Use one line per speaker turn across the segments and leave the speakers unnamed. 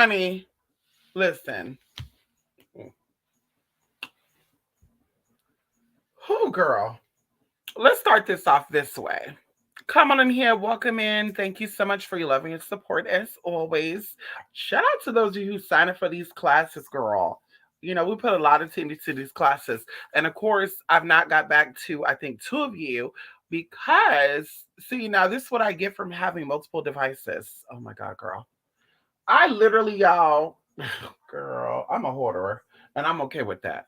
honey, listen. Who, girl? Let's start this off this way. Come on in here, welcome in. Thank you so much for your love and your support as always. Shout out to those of you who signed up for these classes, girl. You know, we put a lot of time into these classes. And of course, I've not got back to, I think, two of you because, see, now this is what I get from having multiple devices. Oh my God, girl. I literally, y'all, girl, I'm a hoarder and I'm okay with that.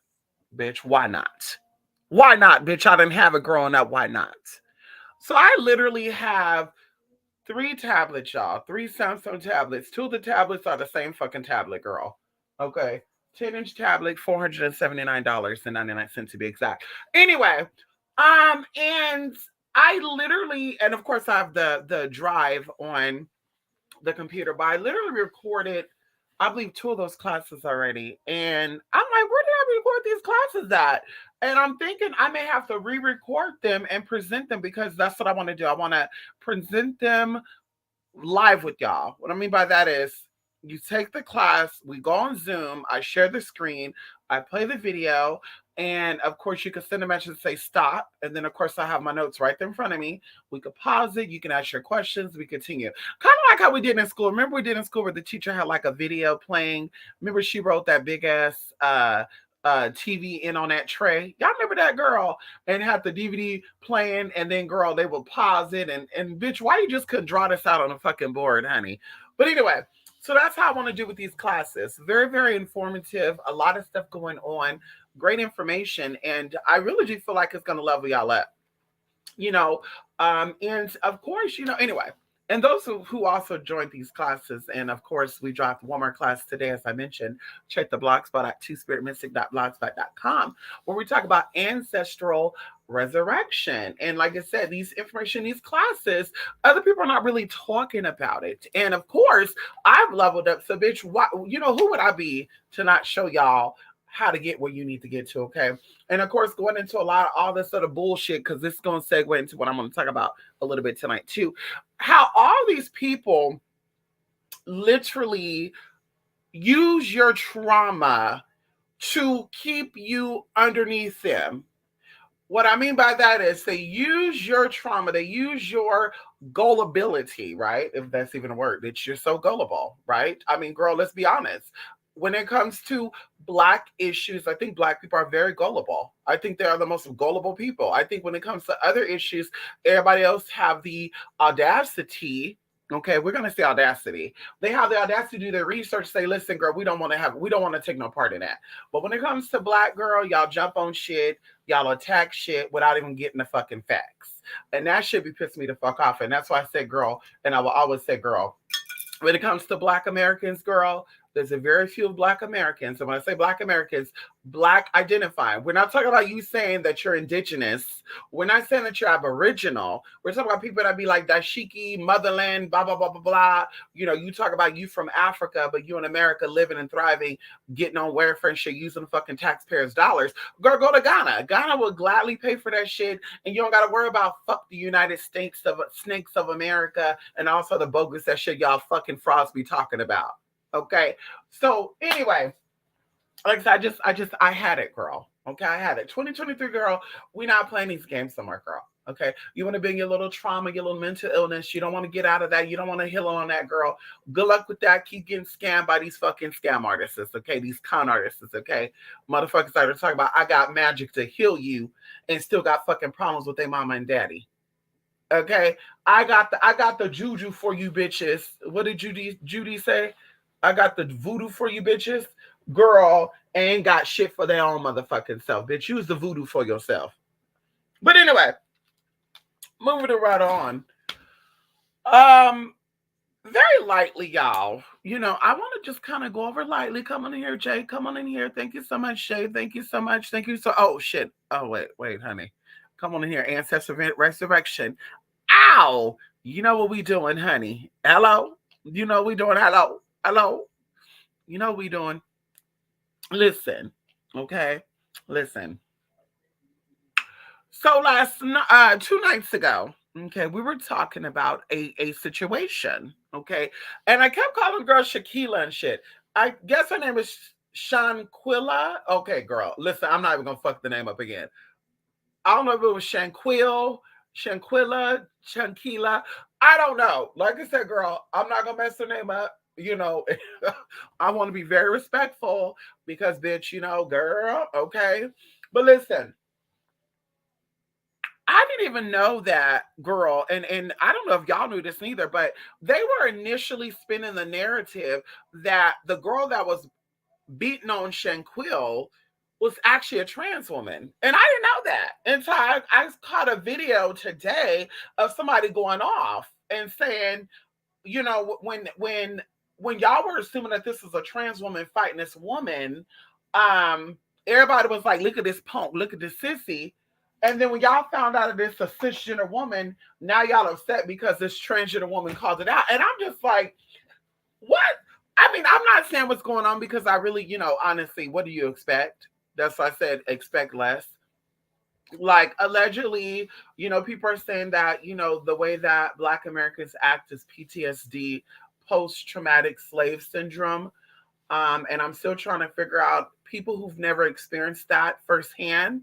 Bitch, why not? Why not, bitch? I didn't have it growing up. Why not? So I literally have three tablets, y'all. Three Samsung tablets. Two of the tablets are the same fucking tablet, girl. Okay. 10-inch tablet, $479.99 to be exact. Anyway, and I literally, and of course I have the drive on the computer, but I literally recorded, I believe, two of those classes already. And I'm like, where did I record these classes at? And I'm thinking I may have to re-record them and present them because that's what I want to do. I want to present them live with y'all. What I mean by that is you take the class, we go on Zoom, I share the screen, I play the video, and of course you can send a message and say stop. And then of course I have my notes right there in front of me. We could pause it, you can ask your questions, we continue. Kind of like how we did in school. Remember we did in school where the teacher had like a video playing. Remember she wrote that big ass TV in on that tray. Y'all remember that, girl? And had the DVD playing, and then girl, they would pause it and bitch, why you just couldn't draw this out on a fucking board, honey? But anyway, so that's how I want to do with these classes. Very, very informative, a lot of stuff going on, great information, and I really do feel like it's gonna level y'all up. You know, and of course, anyway, and those who also joined these classes, and of course, we dropped one more class today, as I mentioned. Check the blogspot at twospiritmystic.blogspot.com, where we talk about ancestral resurrection. And like I said, these information, these classes, other people are not really talking about it. And of course, I've leveled up. So, bitch, who would I be to not show y'all how to get where you need to get to? Okay. And of course, going into a lot of all this sort of bullshit, because this is going to segue into what I'm going to talk about a little bit tonight, too. How all these people literally use your trauma to keep you underneath them. What I mean by that is they use your trauma, they use your gullibility, right? If that's even a word, that you're so gullible, right? I mean, girl, let's be honest. When it comes to Black issues, I think Black people are very gullible. I think they are the most gullible people. I think when it comes to other issues, everybody else have the audacity. Okay, we're gonna say audacity. They have the audacity to do their research, say, listen, girl, we don't want to take no part in that. But when it comes to Black girl, y'all jump on shit, y'all attack shit without even getting the fucking facts. And that should be pissing me the fuck off. And that's why I said girl, and I will always say girl. When it comes to Black Americans, girl, there's a very few Black Americans. And when I say Black Americans, Black identifying. We're not talking about you saying that you're indigenous. We're not saying that you're Aboriginal. We're talking about people that be like Dashiki, motherland, blah, blah, blah, blah, blah. You talk about you from Africa, but you in America living and thriving, getting on welfare and shit, using fucking taxpayers' dollars. Girl, go to Ghana. Ghana will gladly pay for that shit, and you don't got to worry about fuck the United States of snakes of America and also the bogus that shit y'all fucking frauds be talking about. Okay. So anyway, like I said, I had it, girl. Okay, I had it. 2023, girl. We not playing these games somewhere, girl. Okay, you want to bring your little trauma, your little mental illness. You don't want to get out of that. You don't want to heal on that, girl. Good luck with that. Keep getting scammed by these fucking scam artists. Okay, these con artists. Okay, motherfuckers started talking about I got magic to heal you, and still got fucking problems with their mama and daddy. Okay, I got the juju for you bitches. What did Judy say? I got the voodoo for you bitches. Girl, ain't got shit for their own motherfucking self. Bitch, use the voodoo for yourself. But anyway, moving it right on. Very lightly, y'all. I want to just kind of go over lightly. Come on in here, Jay. Come on in here. Thank you so much, Shay. Thank you so much. Thank you so. Oh shit. Oh wait, honey. Come on in here. Ancestor resurrection. Ow. You know what we doing, honey? Hello. You know we doing. Hello. You know we doing. Listen. Okay. Listen. So 2 nights ago, Okay, we were talking about a situation. Okay, and I kept calling girl Shaquila and shit. I guess her name is Shanquilla. Okay, girl, listen, I'm not even gonna fuck the name up again. I don't know if it was Shanquilla, Shankila. I don't know. Like I said, girl, I'm not gonna mess her name up. You know, I want to be very respectful because, bitch, you know, girl, okay. But listen, I didn't even know that, girl, and I don't know if y'all knew this neither, but they were initially spinning the narrative that the girl that was beating on Shanquille was actually a trans woman. And I didn't know that until I caught a video today of somebody going off and saying, you know, when y'all were assuming that this was a trans woman fighting this woman, um, everybody was like, look at this punk, look at this sissy. And then when y'all found out that it's a cisgender woman, now y'all upset because this transgender woman called it out. And I'm just like, what? I mean, I'm not saying what's going on because I really, you know, honestly, what do you expect? That's why I said expect less. Like allegedly, you know, people are saying that, you know, the way that Black Americans act is PTSD, post traumatic slave syndrome. And I'm still trying to figure out people who've never experienced that firsthand.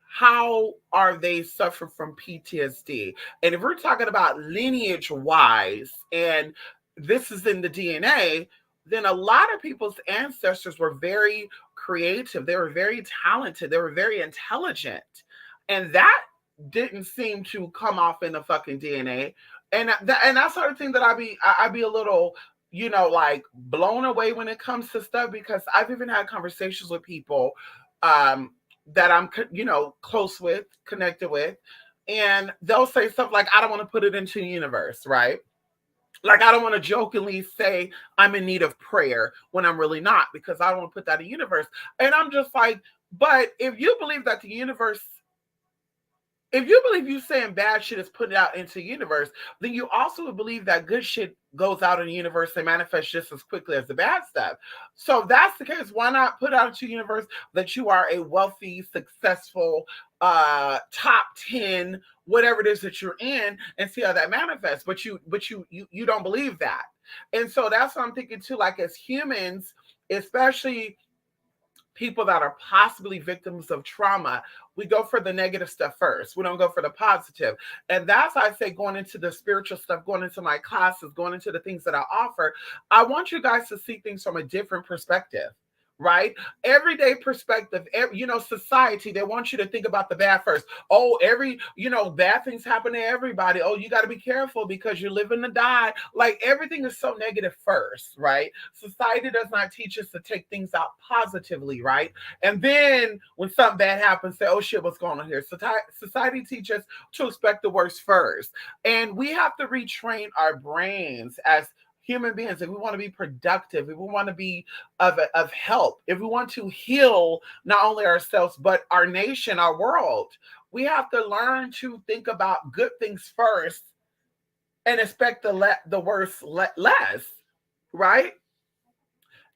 How are they suffering from PTSD? And if we're talking about lineage wise, and this is in the DNA, then a lot of people's ancestors were very creative. They were very talented. They were very intelligent. And that didn't seem to come off in the fucking DNA. And that's sort of thing that I'd be a little, you know, like blown away when it comes to stuff because I've even had conversations with people um that I'm, you know, close with, connected with, and they'll say stuff like, I don't want to put it into the universe, right? Like, I don't want to jokingly say I'm in need of prayer when I'm really not, because I don't want to put that in the universe. And I'm just like, but if you believe that the universe, if you believe you saying bad shit is put out into the universe, then you also would believe that good shit goes out in the universe and manifests just as quickly as the bad stuff. So if that's the case, why not put out into the universe that you are a wealthy, successful, top 10, whatever it is that you're in, and see how that manifests. But you don't believe that. And so that's what I'm thinking too. Like as humans, especially people that are possibly victims of trauma, we go for the negative stuff first. We don't go for the positive. And that's why I say going into the spiritual stuff, going into my classes, going into the things that I offer, I want you guys to see things from a different perspective. Right? Everyday perspective, you know, society, they want you to think about the bad first. Oh, you know, bad things happen to everybody. Oh, you got to be careful because you're living to die. Like everything is so negative first, right? Society does not teach us to take things out positively, right? And then when something bad happens, say, oh shit, what's going on here? Society teaches to expect the worst first. And we have to retrain our brains as human beings. If we want to be productive, if we want to be of help, if we want to heal not only ourselves, but our nation, our world, we have to learn to think about good things first and expect the worst less, right?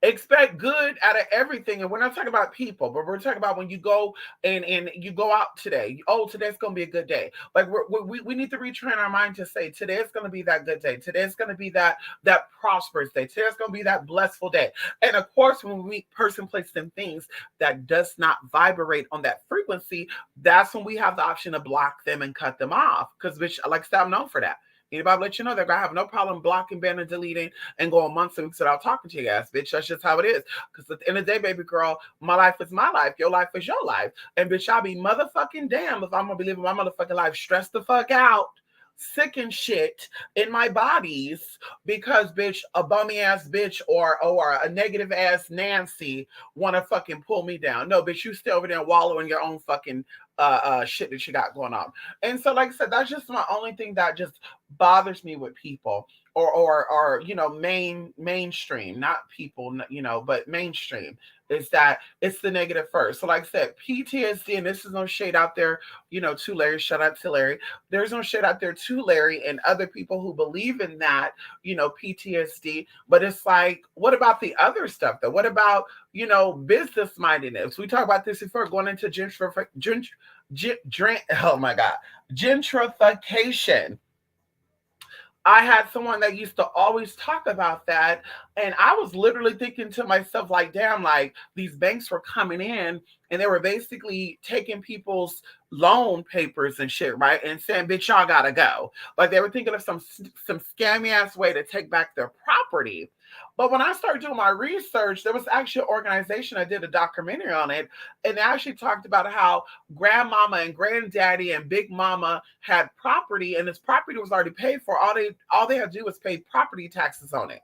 Expect good out of everything. And we're not talking about people, but we're talking about when you go and you go out today. Oh, today's going to be a good day. Like we need to retrain our mind to say today's going to be that good day. Today's going to be that prosperous day. Today's going to be that blissful day. And of course, when we meet person, place, and things that does not vibrate on that frequency, that's when we have the option to block them and cut them off. Because, which, like I said, I'm known for that. Anybody let you know they're gonna have no problem blocking, banning, deleting, and going months and weeks without talking to you guys, bitch. That's just how it is. Because at the end of the day, baby girl, my life is my life. Your life is your life. And bitch, I'll be motherfucking damn if I'm gonna be living my motherfucking life stressed the fuck out, sick and shit in my bodies because bitch, a bummy ass bitch or a negative ass Nancy wanna fucking pull me down. No, bitch, you stay over there and wallow in your own fucking shit that you got going on. And so, like I said, that's just my only thing that just bothers me with people or you know, mainstream, not people, you know, but mainstream is that it's the negative first. So like I said, PTSD, and this is no shade out there, you know, to Larry, shout out to Larry. There's no shade out there to Larry and other people who believe in that, you know, PTSD. But it's like, what about the other stuff though? What about, you know, business mindedness? We talked about this before, going into oh my God, gentrification. I had someone that used to always talk about that. And I was literally thinking to myself, like, damn, like these banks were coming in and they were basically taking people's loan papers and shit, right? And saying, bitch, y'all gotta go. Like they were thinking of some scammy ass way to take back their property. But when I started doing my research, there was actually an organization that did a documentary on it. And they actually talked about how grandmama and granddaddy and big mama had property and this property was already paid for. All they had to do was pay property taxes on it.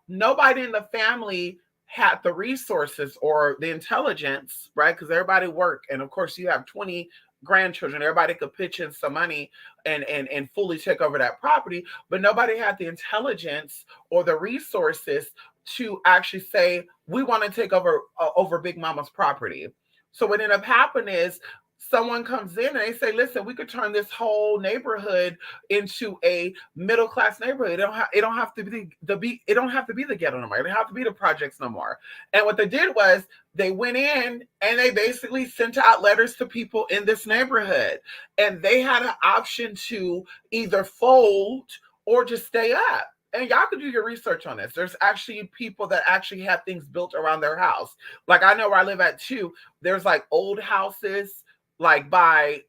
Nobody in the family had the resources or the intelligence, right? Because everybody worked. And of course you have 20 grandchildren. Everybody could pitch in some money and fully take over that property, but nobody had the intelligence or the resources to actually say, we want to take over Big Mama's property. So what ended up happening is someone comes in and they say, listen, we could turn this whole neighborhood into a middle class neighborhood. It don't have to be it don't have to be the ghetto no more. It don't have to be the projects no more. And what they did was they went in and they basically sent out letters to people in this neighborhood. And they had an option to either fold or just stay up. And y'all could do your research on this. There's actually people that actually have things built around their house. Like I know where I live at too. There's like old houses like by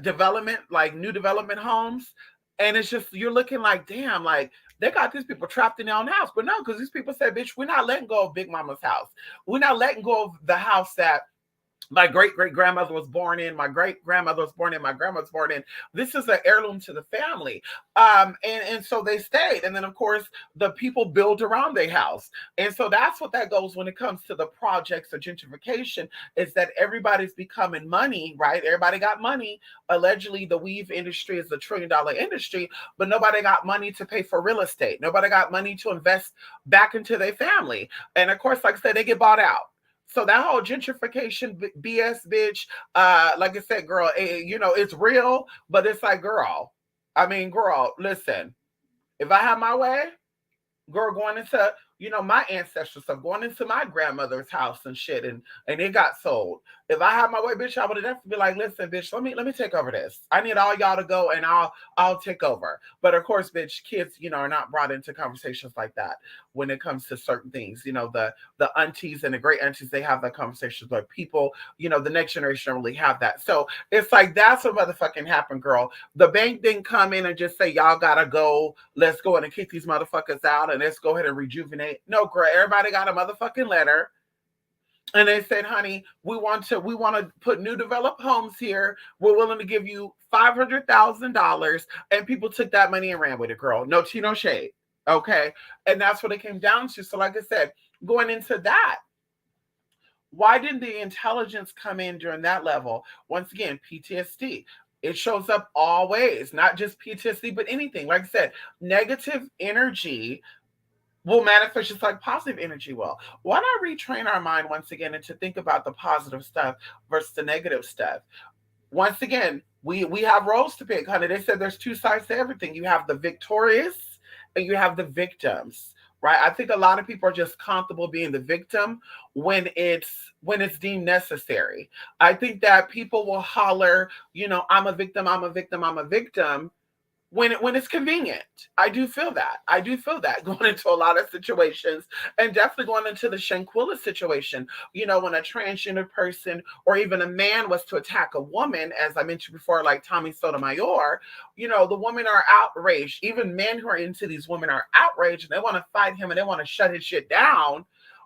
development, like new development homes. And it's just you're looking like, damn, like they got these people trapped in their own house. But no, because these people said, bitch, we're not letting go of Big Mama's house. We're not letting go of the house that my great great grandmother was born in, my great grandmother was born in, my grandma was born in. This is an heirloom to the family. And so they stayed. And then of course the people build around their house. And so that's what that goes when it comes to the projects of gentrification, is that everybody's becoming money, right? Everybody got money. Allegedly the weave industry is a $1 trillion industry, but nobody got money to pay for real estate. Nobody got money to invest back into their family. And of course, like I said, they get bought out. So that whole gentrification BS, bitch, like I said, girl, it's real, but it's like, girl, girl, listen, if I have my way, girl, going into my ancestral stuff, going into my grandmother's house and shit, and it got sold. If I had my way, bitch, I would have definitely be like, listen, bitch, let me take over this. I need all y'all to go and I'll take over. But of course, bitch, kids, are not brought into conversations like that when it comes to certain things. The aunties and the great aunties, they have that conversations, but people, the next generation don't really have that. So it's like that's what motherfucking happened, girl. The bank didn't come in and just say, y'all gotta go, let's go in and kick these motherfuckers out and let's go ahead and rejuvenate. No, girl, everybody got a motherfucking letter. And they said, honey, we want to put new developed homes here. We're willing to give you $500,000. And people took that money and ran with it, girl. No tea, no shade. Okay. And that's what it came down to. So, like I said, going into that, why didn't the intelligence come in during that level? Once again, PTSD. It shows up all ways, not just PTSD, but anything. Like I said, negative energy will manifest just like positive energy will. Why not retrain our mind once again and to think about the positive stuff versus the negative stuff? Once again, we have roles to pick, honey. They said there's two sides to everything. You have the victorious and you have the victims, right? I think a lot of people are just comfortable being the victim when it's deemed necessary. I think that people will holler, I'm a victim, I'm a victim, I'm a victim when it's convenient. I do feel that. I do feel that going into a lot of situations, and definitely going into the Shanquilla situation. When a transgender person or even a man was to attack a woman, as I mentioned before, like Tommy Sotomayor, the women are outraged. Even men who are into these women are outraged, and they want to fight him and they want to shut his shit down.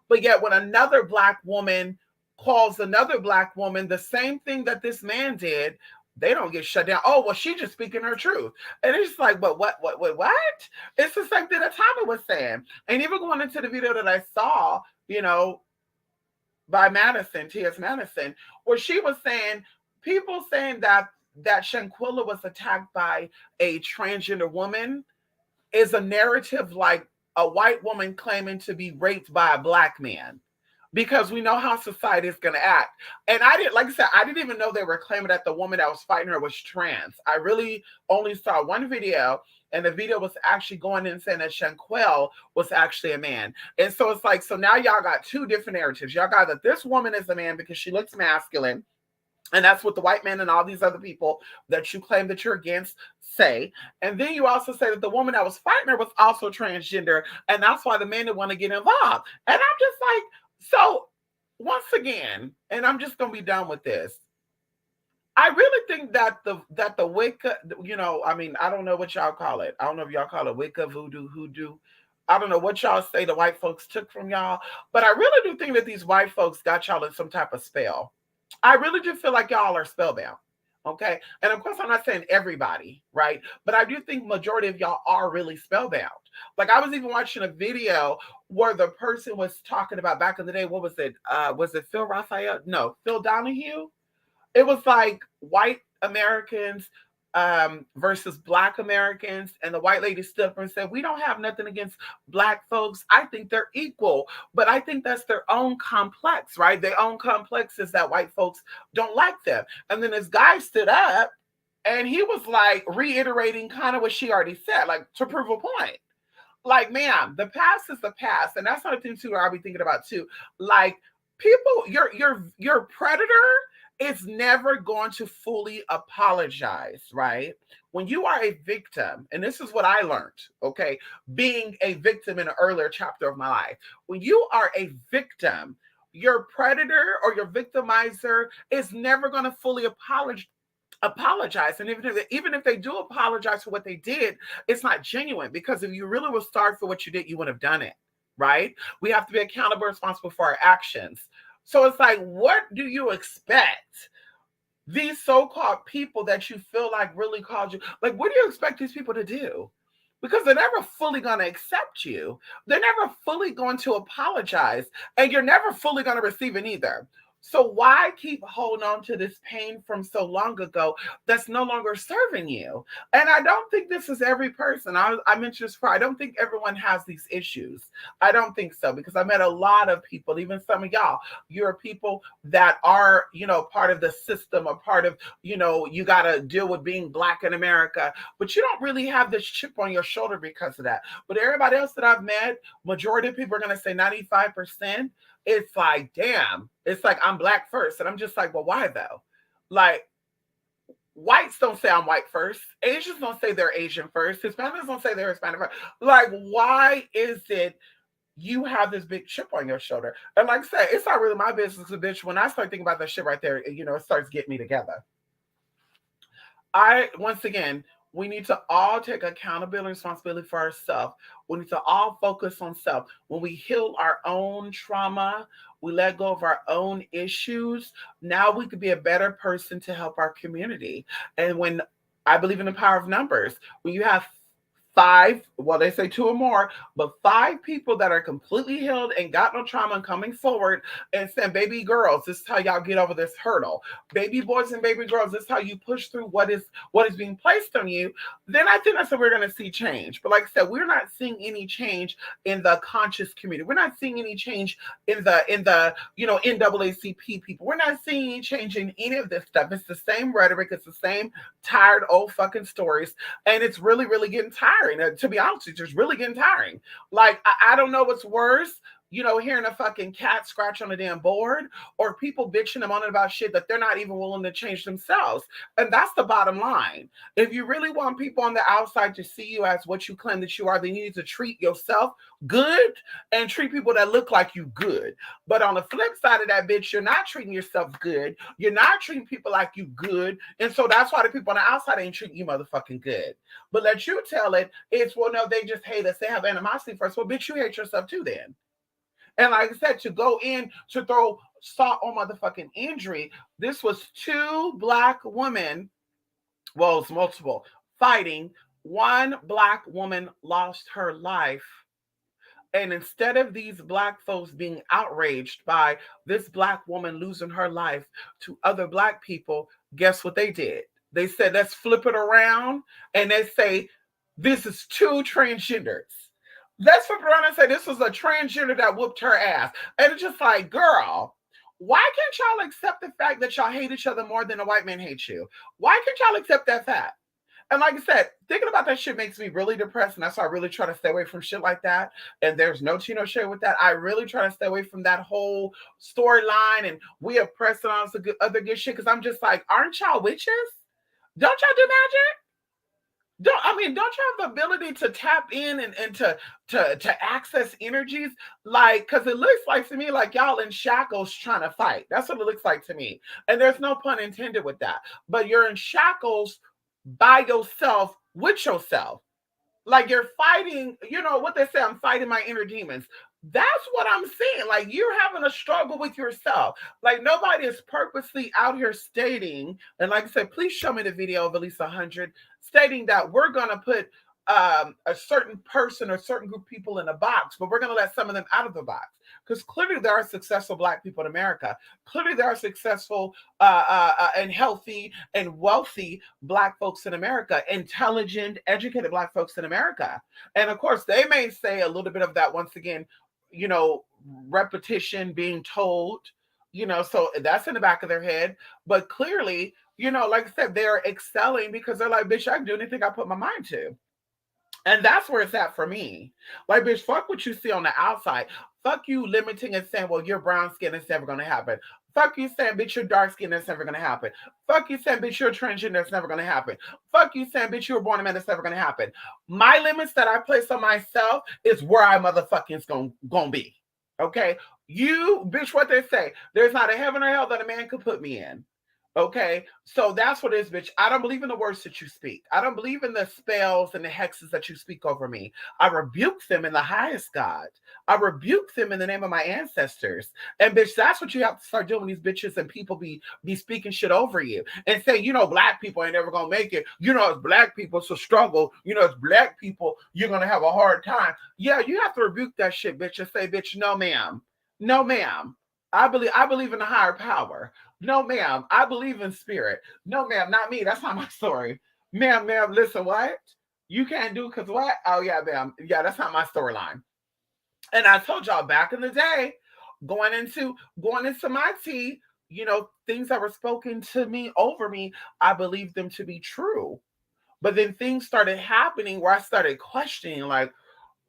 But yet, when another Black woman calls another Black woman the same thing that this man did, they don't get shut down. Oh, well, she just speaking her truth. And it's like, but what? It's the same thing that Tommy was saying. And even going into the video that I saw, by Madison, T.S. Madison, where she was saying, people saying that Shanquilla was attacked by a transgender woman is a narrative like a white woman claiming to be raped by a Black man, because we know how society is going to act. And I didn't even know they were claiming that the woman that was fighting her was trans. I really only saw one video, and the video was actually going in and saying that Shanquell was actually a man. And so it's like, so now y'all got two different narratives. Y'all got that this woman is a man because she looks masculine, And that's what the white man and all these other people that you claim that you're against say. And then you also say that the woman that was fighting her was also transgender. And that's why the men didn't want to get involved. And I'm just like, so once again, and I'm just going to be done with this. I really think that the Wicca, I mean, I don't know what y'all call it. I don't know if y'all call it Wicca, voodoo, hoodoo. I don't know what y'all say the white folks took from y'all, but I really do think that these white folks got y'all in some type of spell. I really do feel like y'all are spellbound. Okay. And of course, I'm not saying everybody, right? But I do think majority of y'all are really spellbound. Like I was even watching a video where the person was talking about back in the day, what was it? Was it Phil Raphael? No, Phil Donahue. It was like white Americans versus black Americans. And the white lady stood up and said, we don't have nothing against black folks. I think they're equal. But I think that's their own complex, right? Their own complex is that white folks don't like them. And then this guy stood up and he was like reiterating kind of what she already said, like to prove a point. Like, ma'am, the past is the past. And that's another thing too I'll be thinking about too. Like people, your predator is never going to fully apologize, right? When you are a victim, and this is what I learned, okay, being a victim in an earlier chapter of my life. When you are a victim, your predator or your victimizer is never going to fully apologize. And even if they do apologize for what they did, it's not genuine, because if you really were sorry for what you did, you would have done it, right? We have to be accountable, responsible for our actions. So it's like, what do you expect these so-called people that you feel like really called you? Like, what do you expect these people to do? Because they're never fully going to accept you. They're never fully going to apologize. And you're never fully going to receive it either. So why keep holding on to this pain from so long ago that's no longer serving you? And I don't think this is every person. I mentioned this before. I don't think everyone has these issues. I don't think so, because I met a lot of people, even some of y'all. You're people that are, part of the system, or part of, you got to deal with being black in America, but you don't really have this chip on your shoulder because of that. But everybody else that I've met, majority of people are going to say 95%. It's like, damn, it's like I'm black first. And I'm just like, well, why though? Like, whites don't say I'm white first. Asians don't say they're Asian first. Hispanics don't say they're Hispanic first. Like, why is it you have this big chip on your shoulder? And like I said, it's not really my business, bitch. When I start thinking about that shit right there, it starts getting me together. Once again, we need to all take accountability and responsibility for ourselves. We need to all focus on self. When we heal our own trauma, we let go of our own issues, now we could be a better person to help our community. And when I believe in the power of numbers, when you have 5, well, they say 2 or more, but 5 people that are completely healed and got no trauma and coming forward and saying, baby girls, this is how y'all get over this hurdle. Baby boys and baby girls, this is how you push through what is being placed on you. Then I think that's when we're going to see change. But like I said, we're not seeing any change in the conscious community. We're not seeing any change in the NAACP people. We're not seeing any change in any of this stuff. It's the same rhetoric. It's the same tired old fucking stories. And it's really, really getting tired. To be honest with you, it's really getting tiring. Like, I don't know what's worse, hearing a fucking cat scratch on a damn board, or people bitching and moaning about shit that they're not even willing to change themselves. And that's the bottom line. If you really want people on the outside to see you as what you claim that you are, then you need to treat yourself good and treat people that look like you good. But on the flip side of that, bitch, you're not treating yourself good. You're not treating people like you good. And so that's why the people on the outside ain't treating you motherfucking good. But let you tell it, it's, well, no, they just hate us. They have animosity for us. Well, bitch, you hate yourself too then. And like I said, to go in to throw salt on motherfucking injury, this was 2 black women, well, it's multiple, fighting. One black woman lost her life. And instead of these black folks being outraged by this black woman losing her life to other black people, guess what they did? They said, let's flip it around. And they say, this is 2 transgenders. Let's flip around and say this was a transgender that whooped her ass. And it's just like, girl, why can't y'all accept the fact that y'all hate each other more than a white man hates you? Why can't y'all accept that fact? And like I said, thinking about that shit makes me really depressed. And that's why I really try to stay away from shit like that. And there's no Chino shade with that. I really try to stay away from that whole storyline and we oppress and all this other good shit. Cause I'm just like, aren't y'all witches? Don't y'all do magic? Don't you have the ability to tap in and to access energies? Like, cause it looks like to me like y'all in shackles trying to fight. That's what it looks like to me. And there's no pun intended with that. But you're in shackles by yourself with yourself. Like you're fighting, you know what they say, I'm fighting my inner demons. That's what I'm saying. Like you're having a struggle with yourself. Like nobody is purposely out here stating, and like I said, please show me the video of at least 100 stating that we're gonna put a certain person or certain group of people in a box, but we're gonna let some of them out of the box. Because clearly there are successful Black people in America. Clearly there are successful and healthy and wealthy Black folks in America, intelligent, educated Black folks in America. And of course, they may say a little bit of that once again, you know, repetition being told, you know, so that's in the back of their head. But clearly, you know, like I said, they're excelling because they're like, bitch, I can do anything I put my mind to. And that's where it's at for me. Like, bitch, fuck what you see on the outside. Fuck you limiting and saying, well, you're brown skin, it's never gonna happen. Fuck you saying, bitch, you're dark skin, it's never gonna happen. Fuck you saying, bitch, you're transgender, it's never gonna happen. Fuck you saying, bitch, you were born a man, it's never gonna happen. My limits that I place on myself is where I motherfucking's gonna be. Okay? You, bitch, what they say, there's not a heaven or hell that a man could put me in. Okay, so that's what it is, bitch. I don't believe in the words that you speak. I don't believe in the spells and the hexes that you speak over me. I rebuke them in the highest God. I rebuke them in the name of my ancestors. And bitch, that's what you have to start doing. These bitches and people be speaking shit over you and saying, you know, Black people ain't never gonna make it. You know, it's Black people, it's a struggle. You know, it's Black people, you're gonna have a hard time. Yeah, you have to rebuke that shit, bitch, and say, bitch, no, ma'am, no, ma'am. I believe in a higher power. No, ma'am. I believe in spirit. No, ma'am, not me. That's not my story. Ma'am, listen, what? You can't do because what? Oh, yeah, ma'am. Yeah, that's not my storyline. And I told y'all back in the day, going into my tea, you know, things that were spoken to me over me, I believed them to be true. But then things started happening where I started questioning, like,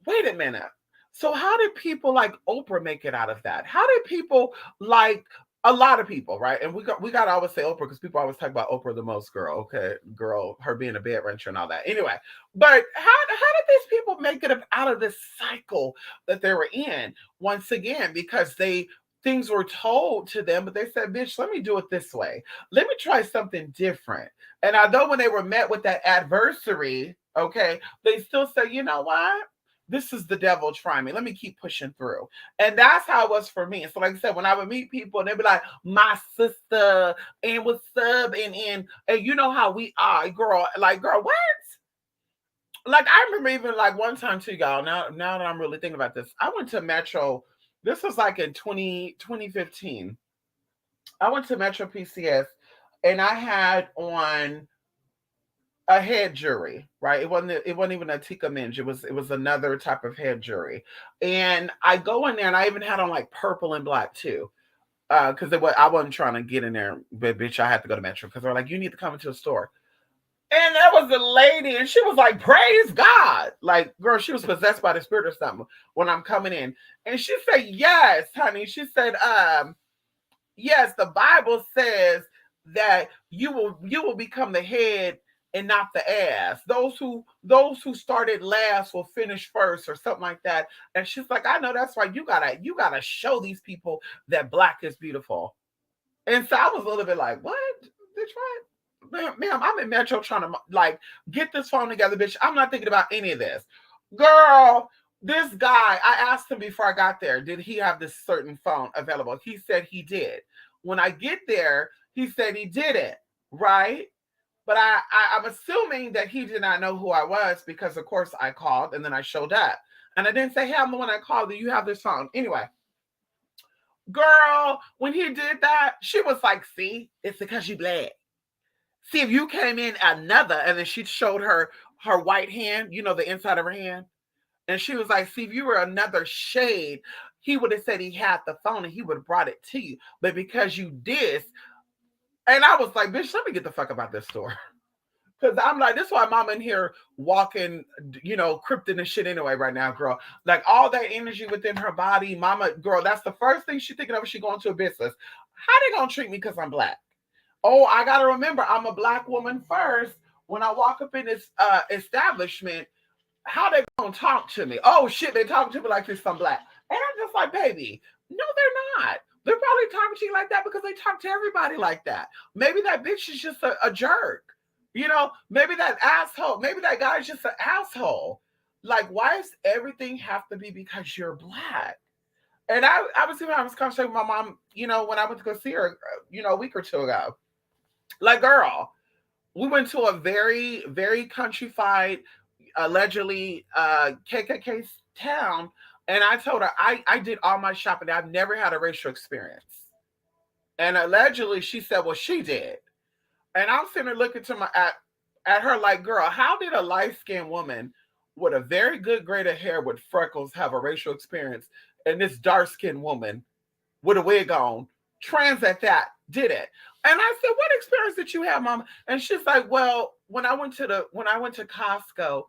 wait a minute. So how did people like Oprah make it out of that? How did people like a lot of people, right? And we got to always say Oprah because people always talk about Oprah the most girl. Okay, girl, her being a bed wrencher and all that. Anyway, but how did these people make it out of this cycle that they were in? Once again, because things were told to them, but they said, bitch, let me do it this way. Let me try something different. And although when they were met with that adversary, okay, they still say, you know what? This is the devil trying me. Let me keep pushing through. And that's how it was for me. So, like I said, when I would meet people and they'd be like, my sister, and what's up? And you know how we are, girl. Like, girl, what? Like, I remember even like one time too, y'all. Now that I'm really thinking about this, I went to Metro. This was like in 2015. I went to Metro PCS and I had on a head jury, right? It wasn't even a Tika Minj. It was another type of head jury. And I go in there and I even had on like purple and black too. Because I wasn't trying to get in there, but bitch, I had to go to Metro because they're like, you need to come into a store. And there was a lady, and she was like, praise God. Like, girl, she was possessed by the spirit or something when I'm coming in. And she said, yes, honey. She said, yes, the Bible says that you will become the head and not the ass. Those who started last will finish first, or something like that. And she's like, I know that's right. You gotta show these people that Black is beautiful. And so I was a little bit like, what? Bitch, what? Ma'am, I'm in Metro trying to like get this phone together, bitch. I'm not thinking about any of this. Girl, this guy, I asked him before I got there, did he have this certain phone available? He said he did. When I get there, he said he didn't, right? But I'm assuming that he did not know who I was because, of course, I called and then I showed up. And I didn't say, hey, I'm the one I called. Do you have this phone? Anyway, girl, when he did that, she was like, see, it's because you Black. See, if you came in another, and then she showed her white hand, you know, the inside of her hand. And she was like, see, if you were another shade, he would have said he had the phone and he would have brought it to you. But because you did, and I was like, bitch, let me get the fuck about this store. Cause I'm like, this is why mama in here walking, cryptid and shit anyway right now, girl. Like all that energy within her body, mama, girl, that's the first thing she thinking of when she going to a business. How they gonna treat me because I'm black? Oh, I gotta remember I'm a black woman first. When I walk up in this establishment, how they gonna talk to me? Oh shit, they talking to me like this I'm black. And I'm just like, baby, no, they're not. They're probably talking to you like that because they talk to everybody like that. Maybe that bitch is just a jerk. Maybe that asshole, maybe that guy is just an asshole. Like, why does everything have to be because you're black? And I was even having this conversation with my mom, when I went to go see her, a week or two ago. Like, girl, we went to a very, very countrified, allegedly KKK town, and I told her I did all my shopping. I've never had a racial experience, and allegedly she said, "Well, she did." And I'm sitting there looking at her like, "Girl, how did a light skinned woman with a very good grade of hair with freckles have a racial experience, and this dark skinned woman with a wig on, trans at that, did it?" And I said, "What experience did you have, Mama?" And she's like, "Well, when I went to Costco,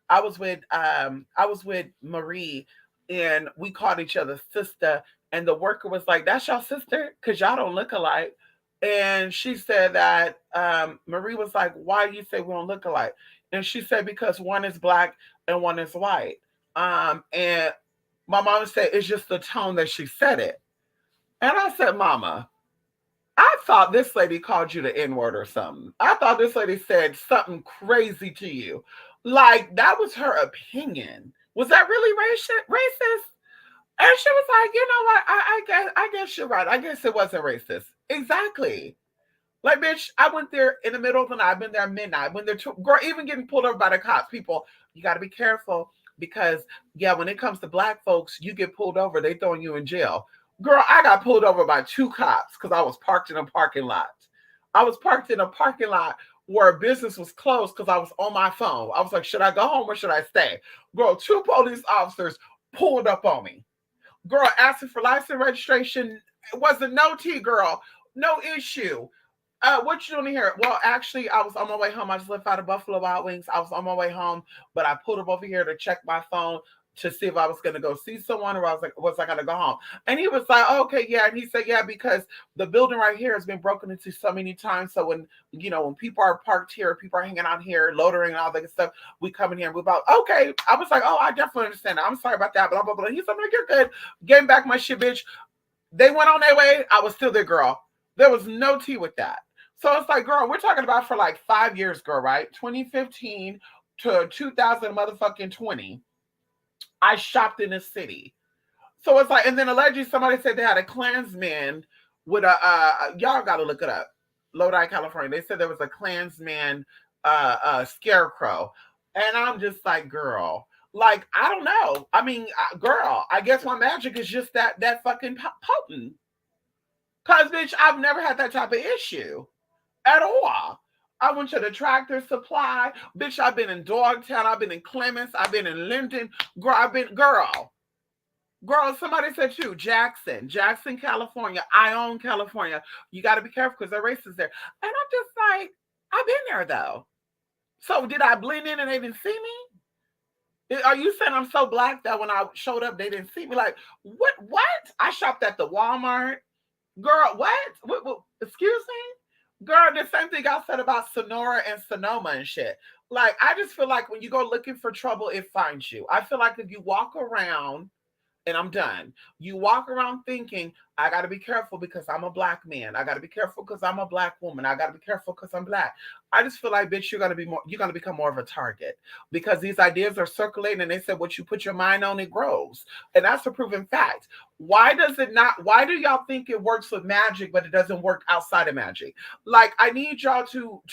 I was with Marie, and we called each other sister. And the worker was like, 'That's your sister, cause y'all don't look alike.'" And she said that Marie was like, "Why do you say we don't look alike?" And she said, "Because one is black and one is white." And my mom said, "It's just the tone that she said it." And I said, "Mama, I thought this lady called you the N word or something. I thought this lady said something crazy to you. Like, that was her opinion. Was that really racist?" And she was like, "You know what? I guess you're right. I guess it wasn't racist." Exactly. Like, bitch, I went there in the middle of the night. I've been there at midnight. When they're girl, even getting pulled over by the cops. People, you got to be careful because, yeah, when it comes to black folks, you get pulled over, they throwing you in jail. Girl, I got pulled over by two cops because I was parked in a parking lot. I was parked in a parking lot where business was closed because I was on my phone. I was like, should I go home or should I stay? Girl, two police officers pulled up on me. Girl, asking for license registration. It wasn't no tea, girl. No issue. What you doing here? Well, actually, I was on my way home. I just left out of Buffalo Wild Wings. I was on my way home, but I pulled up over here to check my phone to see if I was going to go see someone or I was like, was I going to go home? And he was like, oh, okay, yeah. And he said, yeah, because the building right here has been broken into so many times. So when people are parked here, people are hanging out here, loitering and all that stuff, we come in here and move out. Okay. I was like, oh, I definitely understand that. I'm sorry about that. Blah, blah, blah. He said, no, you're good. Gave back my shit, bitch. They went on their way. I was still there, girl. There was no tea with that. So it's like, girl, we're talking about for like 5 years, girl, right? 2015 to 2000 motherfucking 20. I shopped in the city. So it's like, and then allegedly somebody said they had a Klansman with y'all got to look it up. Lodi, California. They said there was a Klansman scarecrow. And I'm just like, girl, like, I don't know. I mean, girl, I guess my magic is just that fucking potent. Cause bitch, I've never had that type of issue at all. I went to the Tractor Supply. Bitch, I've been in Dogtown. I've been in Clements. I've been in Linden. Girl, somebody said too, Jackson, California, Ione, California. You got to be careful because they're racist there. And I'm just like, I've been there though. So did I blend in and they didn't see me? Are you saying I'm so black that when I showed up, they didn't see me? Like, what? I shopped at the Walmart. Girl, what? Excuse me? Girl, the same thing I said about Sonora and Sonoma and shit. Like, I just feel like when you go looking for trouble, it finds you. I feel like if you walk around, and I'm done. You walk around thinking, I got to be careful because I'm a black man. I got to be careful because I'm a black woman. I got to be careful because I'm black. I just feel like, bitch, you're going to become more of a target because these ideas are circulating and they said, what you put your mind on, it grows. And that's a proven fact. Why do y'all think it works with magic, but it doesn't work outside of magic? Like, I need y'all to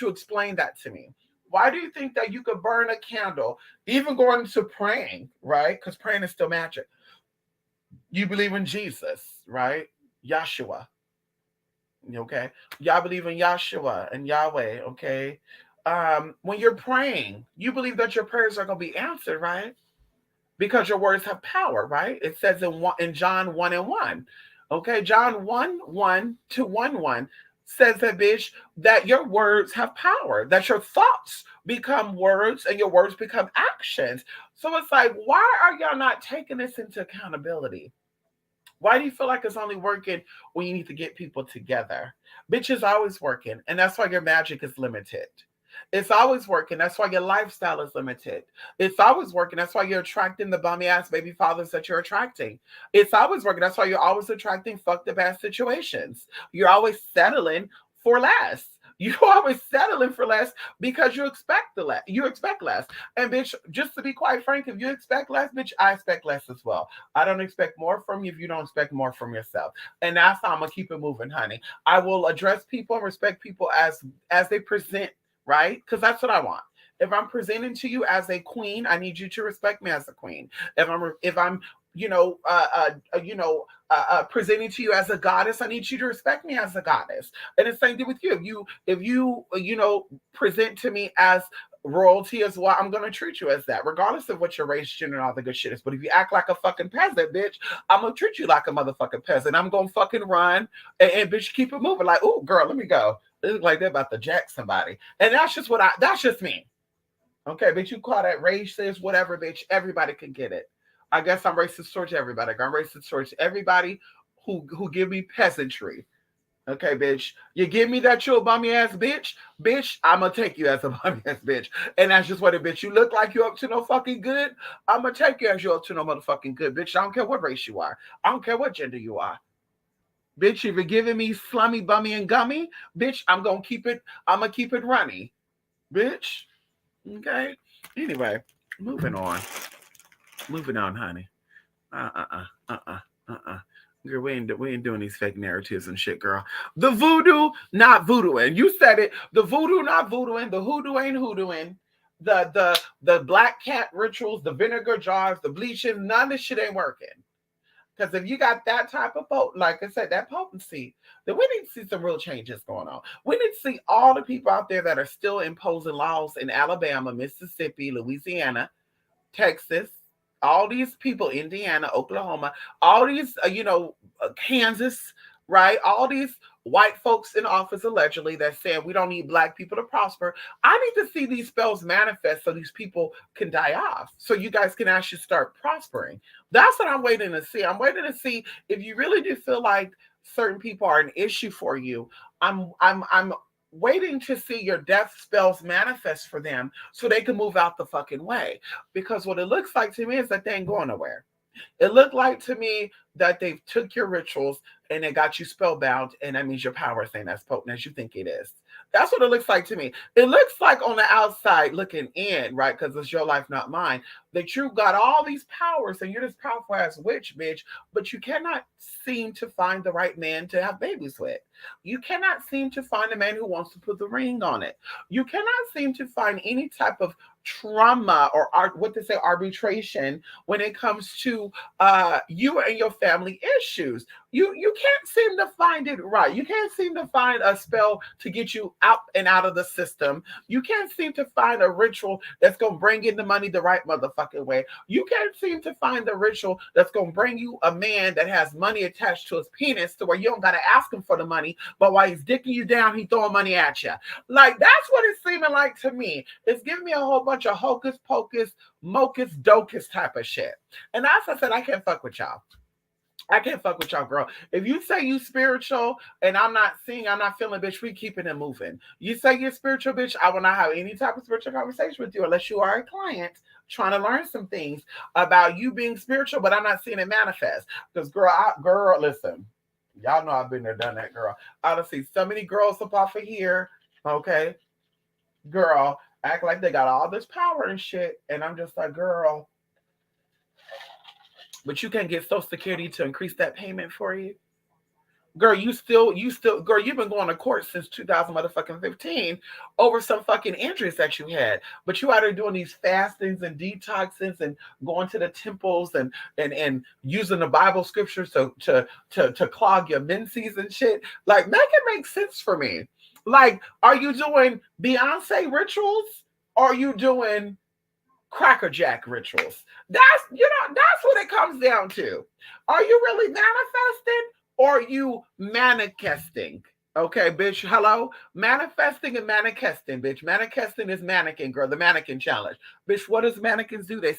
explain that to me. Why do you think that you could burn a candle, even going to praying, right? Because praying is still magic. You believe in Jesus, right? Yahshua. Okay. Y'all believe in Yahshua and Yahweh, okay? When you're praying, you believe that your prayers are going to be answered, right? Because your words have power, right? It says in John 1 and 1. Okay, John 1, 1 to 1, 1 says that, bitch, that your words have power, that your thoughts become words and your words become actions. So it's like, why are y'all not taking this into accountability? Why do you feel like it's only working when you need to get people together? Bitch is always working, and that's why your magic is limited. It's always working. That's why your lifestyle is limited. It's always working. That's why you're attracting the bummy ass baby fathers that you're attracting. It's always working. That's why you're always attracting fucked up ass situations. You're always settling for less. You're always settling for less because you expect the less. You expect less. And bitch, just to be quite frank, if you expect less, bitch, I expect less as well. I don't expect more from you if you don't expect more from yourself. And that's how I'm gonna keep it moving, honey. I will address people and respect people as they present, right? Because that's what I want. If I'm presenting to you as a queen, I need you to respect me as a queen. If I'm presenting to you as a goddess, I need you to respect me as a goddess. And the same thing with you. If you present to me as royalty as well, I'm gonna treat you as that, regardless of what your race, gender, and all the good shit is. But if you act like a fucking peasant, bitch, I'm gonna treat you like a motherfucking peasant. I'm gonna fucking run and bitch keep it moving. Like, oh girl, let me go. It looks like they're about to jack somebody. And that's just me. Okay, bitch, you call that racist, whatever, bitch. Everybody can get it. I guess I'm racist towards everybody. I'm racist towards everybody who give me peasantry. Okay, bitch. You give me that you a bummy ass bitch, I'm gonna take you as a bummy ass bitch. And that's just what it, bitch. You look like you up to no fucking good. I'm gonna take you as you up to no motherfucking good, bitch. I don't care what race you are. I don't care what gender you are. Bitch, if you're giving me slummy, bummy, and gummy, bitch, I'm gonna keep it runny. Bitch. Okay. Anyway, moving on. Moving on, honey. Girl, we ain't doing these fake narratives and shit, girl. The voodoo, not voodooing. You said it. The voodoo, not voodooing. The hoodoo ain't hoodooing. The black cat rituals, the vinegar jars, the bleaching, none of this shit ain't working. Because if you got that type of like I said, that potency, then we need to see some real changes going on. We need to see all the people out there that are still imposing laws in Alabama, Mississippi, Louisiana, Texas, all these people, Indiana, Oklahoma, all these, Kansas, right? All these white folks in office allegedly that said we don't need black people to prosper. I need to see these spells manifest so these people can die off, so you guys can actually start prospering. That's what I'm waiting to see. I'm waiting to see if you really do feel like certain people are an issue for you. I'm waiting to see your death spells manifest for them so they can move out the fucking way. Because what it looks like to me is that they ain't going nowhere. It looked like to me that they took your rituals and they got you spellbound, and that means your power ain't as potent as you think it is. That's what it looks like to me. It looks like on the outside looking in, right? Because it's your life, not mine. That you got all these powers and you're this powerful ass witch, bitch, but you cannot seem to find the right man to have babies with. You cannot seem to find a man who wants to put the ring on it. You cannot seem to find any type of trauma or what they say arbitration when it comes to you and your family issues. You can't seem to find it right. You can't seem to find a spell to get you out and out of the system. You can't seem to find a ritual that's gonna bring in the money the right motherfucking way. You can't seem to find the ritual that's gonna bring you a man that has money attached to his penis to where you don't gotta ask him for the money, but while he's dicking you down, he's throwing money at you. Like, that's what it's seeming like to me. It's giving me a whole bunch of hocus pocus, mocus docus type of shit. And as I said, I can't fuck with y'all. I can't fuck with y'all, girl. If you say you spiritual and I'm not seeing, I'm not feeling, bitch, we keeping it moving. You say you're spiritual, bitch, I will not have any type of spiritual conversation with you unless you are a client trying to learn some things about you being spiritual, but I'm not seeing it manifest. Because, girl, listen, y'all know I've been there, done that, girl. I don't see so many girls up off of here, okay? Girl, act like they got all this power and shit. And I'm just like, girl, but you can't get Social Security to increase that payment for you. Girl, girl, you've been going to court since 2015 over some fucking injuries that you had. But you out there doing these fastings and detoxes and going to the temples and using the Bible scriptures to clog your menses and shit. Like, make it make sense for me. Like, are you doing Beyonce rituals? Or are you doing Cracker Jack rituals? That's what it comes down to. Are you really manifesting or are you manifesting? Okay, bitch. Hello, manifesting and manifesting, bitch. Manifesting is mannequin, girl. The mannequin challenge, bitch. What does mannequins do? They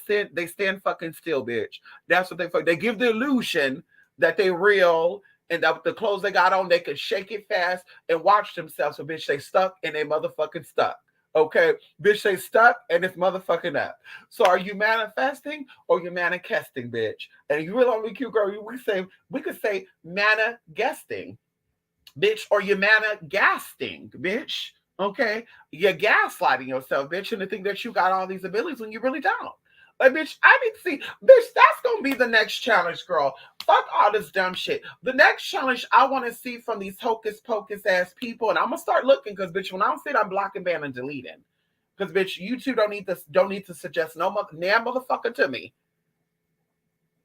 stand fucking still, bitch. That's what they give the illusion that they real and that the clothes they got on, they could shake it fast and watch themselves. So, bitch, they stuck and they motherfucking stuck. Okay, bitch, they stuck and it's motherfucking up. So, are you manifesting or you manifesting, bitch? And you really want to be cute, girl? We could say manifesting, bitch, or you're manna gassing, bitch. Okay, you're gaslighting yourself, bitch, and to think that you got all these abilities when you really don't. Like, bitch, I need to see, bitch. That's gonna be the next challenge, girl. Fuck all this dumb shit. The next challenge I want to see from these hocus pocus ass people, and I'm gonna start looking because, bitch, when I don't see it, I'm blocking, banning, and deleting. Because, bitch, you two don't need to suggest no damn motherfucker to me.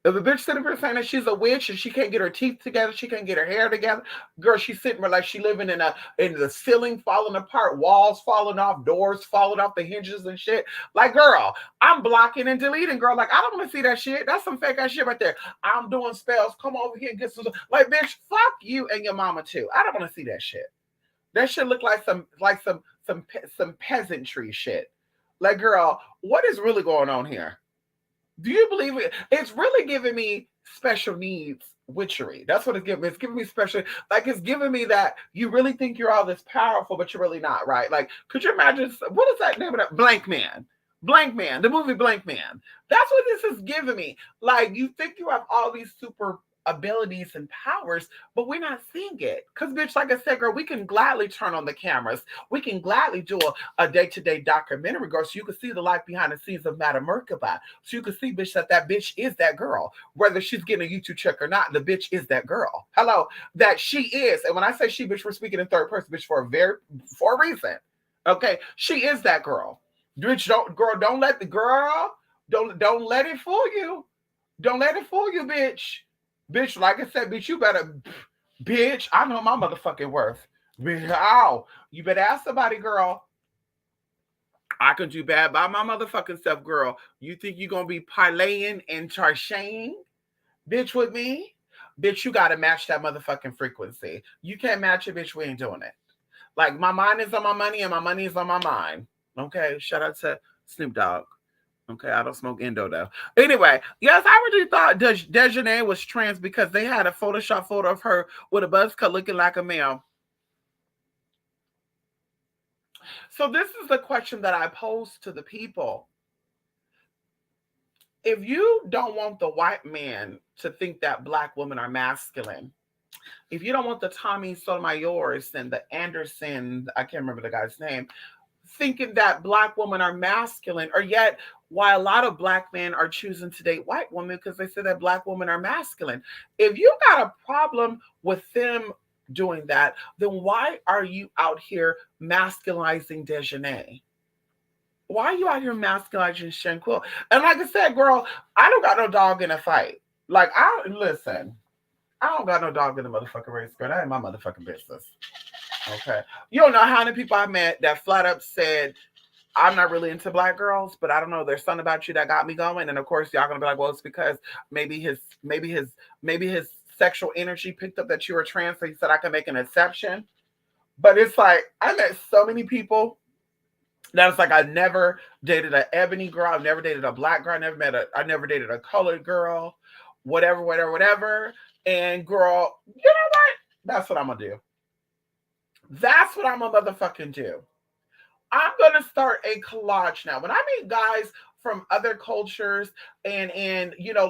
If a bitch sitting here saying that she's a witch and she can't get her teeth together, she can't get her hair together, girl, she's sitting there like she living in the ceiling falling apart, walls falling off, doors falling off the hinges and shit. Like, girl, I'm blocking and deleting, girl. Like, I don't want to see that shit. That's some fake ass shit right there. I'm doing spells. Come over here and get some. Like, bitch, fuck you and your mama too. I don't want to see that shit. That shit look like some peasantry shit. Like, girl, what is really going on here? Do you believe it? It's really giving me special needs witchery. That's what it's giving me. It's giving me special, like it's giving me that you really think you're all this powerful, but you're really not, right? Like, could you imagine what is that name of that? Blank Man. Blank Man, the movie Blank Man. That's what this is giving me. Like, you think you have all these super abilities and powers, but we're not seeing it. Because, bitch, like I said, girl, we can gladly turn on the cameras. We can gladly do a day-to-day documentary, girl, so you can see the life behind the scenes of Madame Merkaba. So you can see, bitch, that bitch is that girl. Whether she's getting a YouTube check or not, the bitch is that girl. Hello, that she is. And when I say she, bitch, we're speaking in third person, bitch, for a reason. Okay, she is that girl. Bitch, don't let the girl, don't let it fool you. Don't let it fool you, bitch. Bitch, like I said, bitch, you better, bitch, I know my motherfucking worth. Bitch, ow. You better ask somebody, girl. I can do bad by my motherfucking self, girl. You think you gonna be parlaying and charching, bitch, with me? Bitch, you gotta match that motherfucking frequency. You can't match it, bitch, we ain't doing it. Like, my mind is on my money and my money is on my mind. Okay, shout out to Snoop Dogg. Okay, I don't smoke Indo though. Anyway, yes, I really thought Dejanay was trans because they had a Photoshop photo of her with a buzz cut looking like a male. So this is the question that I pose to the people. If you don't want the white man to think that black women are masculine, if you don't want the Tommy Sotomayor's and the Anderson, I can't remember the guy's name, thinking that black women are masculine, or yet why a lot of black men are choosing to date white women because they say that black women are masculine. If you got a problem with them doing that, then why are you out here masculizing Dejanay? Why are you out here masculizing Shanquille? And like I said, girl, I don't got no dog in a fight. Like, I listen, I don't got no dog in the motherfucking race, girl. That ain't my motherfucking business. Okay. You don't know how many people I met that flat up said, I'm not really into black girls, but I don't know. There's something about you that got me going. And of course, y'all gonna be like, well, it's because maybe his sexual energy picked up that you were trans, so he said I can make an exception. But it's like I met so many people that it's like I never dated an ebony girl, I've never dated a black girl, I never dated a colored girl, whatever, whatever, whatever. And girl, you know what? That's what I'm gonna do. That's what I'm gonna motherfucking do. I'm gonna start a collage now. When I meet guys from other cultures and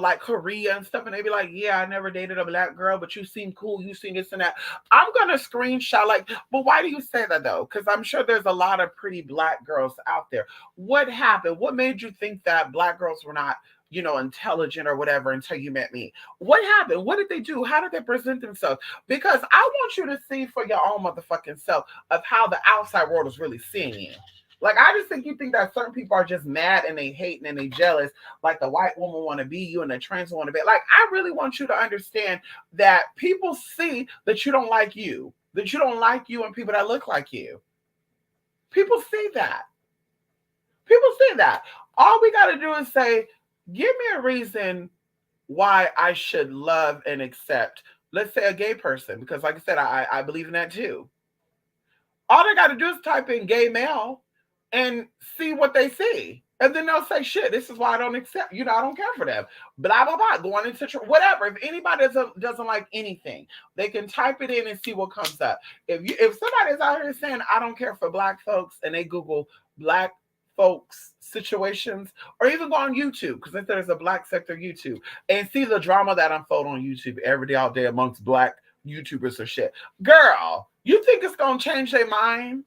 like Korea and stuff, and they be like, "Yeah, I never dated a black girl, but you seem cool. You seem this and that." I'm gonna screenshot like, but why do you say that though? Because I'm sure there's a lot of pretty black girls out there. What happened? What made you think that black girls were not, intelligent or whatever until you met me? What happened? What did they do? How did they present themselves? Because I want you to see for your own motherfucking self of how the outside world is really seeing you. Like, I just think you think that certain people are just mad and they hate and they jealous, like the white woman want to be you and the trans want to be. Like, I really want you to understand that people see that you don't like you, and people that look like you. People see that. People see that. All we got to do is say, give me a reason why I should love and accept. let's say a gay person, because like I said, I believe in that too. All they got to do is type in gay male and see what they see. And then they'll say, shit, this is why I don't accept, I don't care for them. Blah, blah, blah, going into whatever. If anybody doesn't like anything, they can type it in and see what comes up. If somebody's out here saying, I don't care for black folks, and they Google black folks situations, or even go on YouTube, because if there's a black sector YouTube, and see the drama that unfold on YouTube every day, all day amongst black YouTubers or shit. Girl, you think it's gonna change their mind?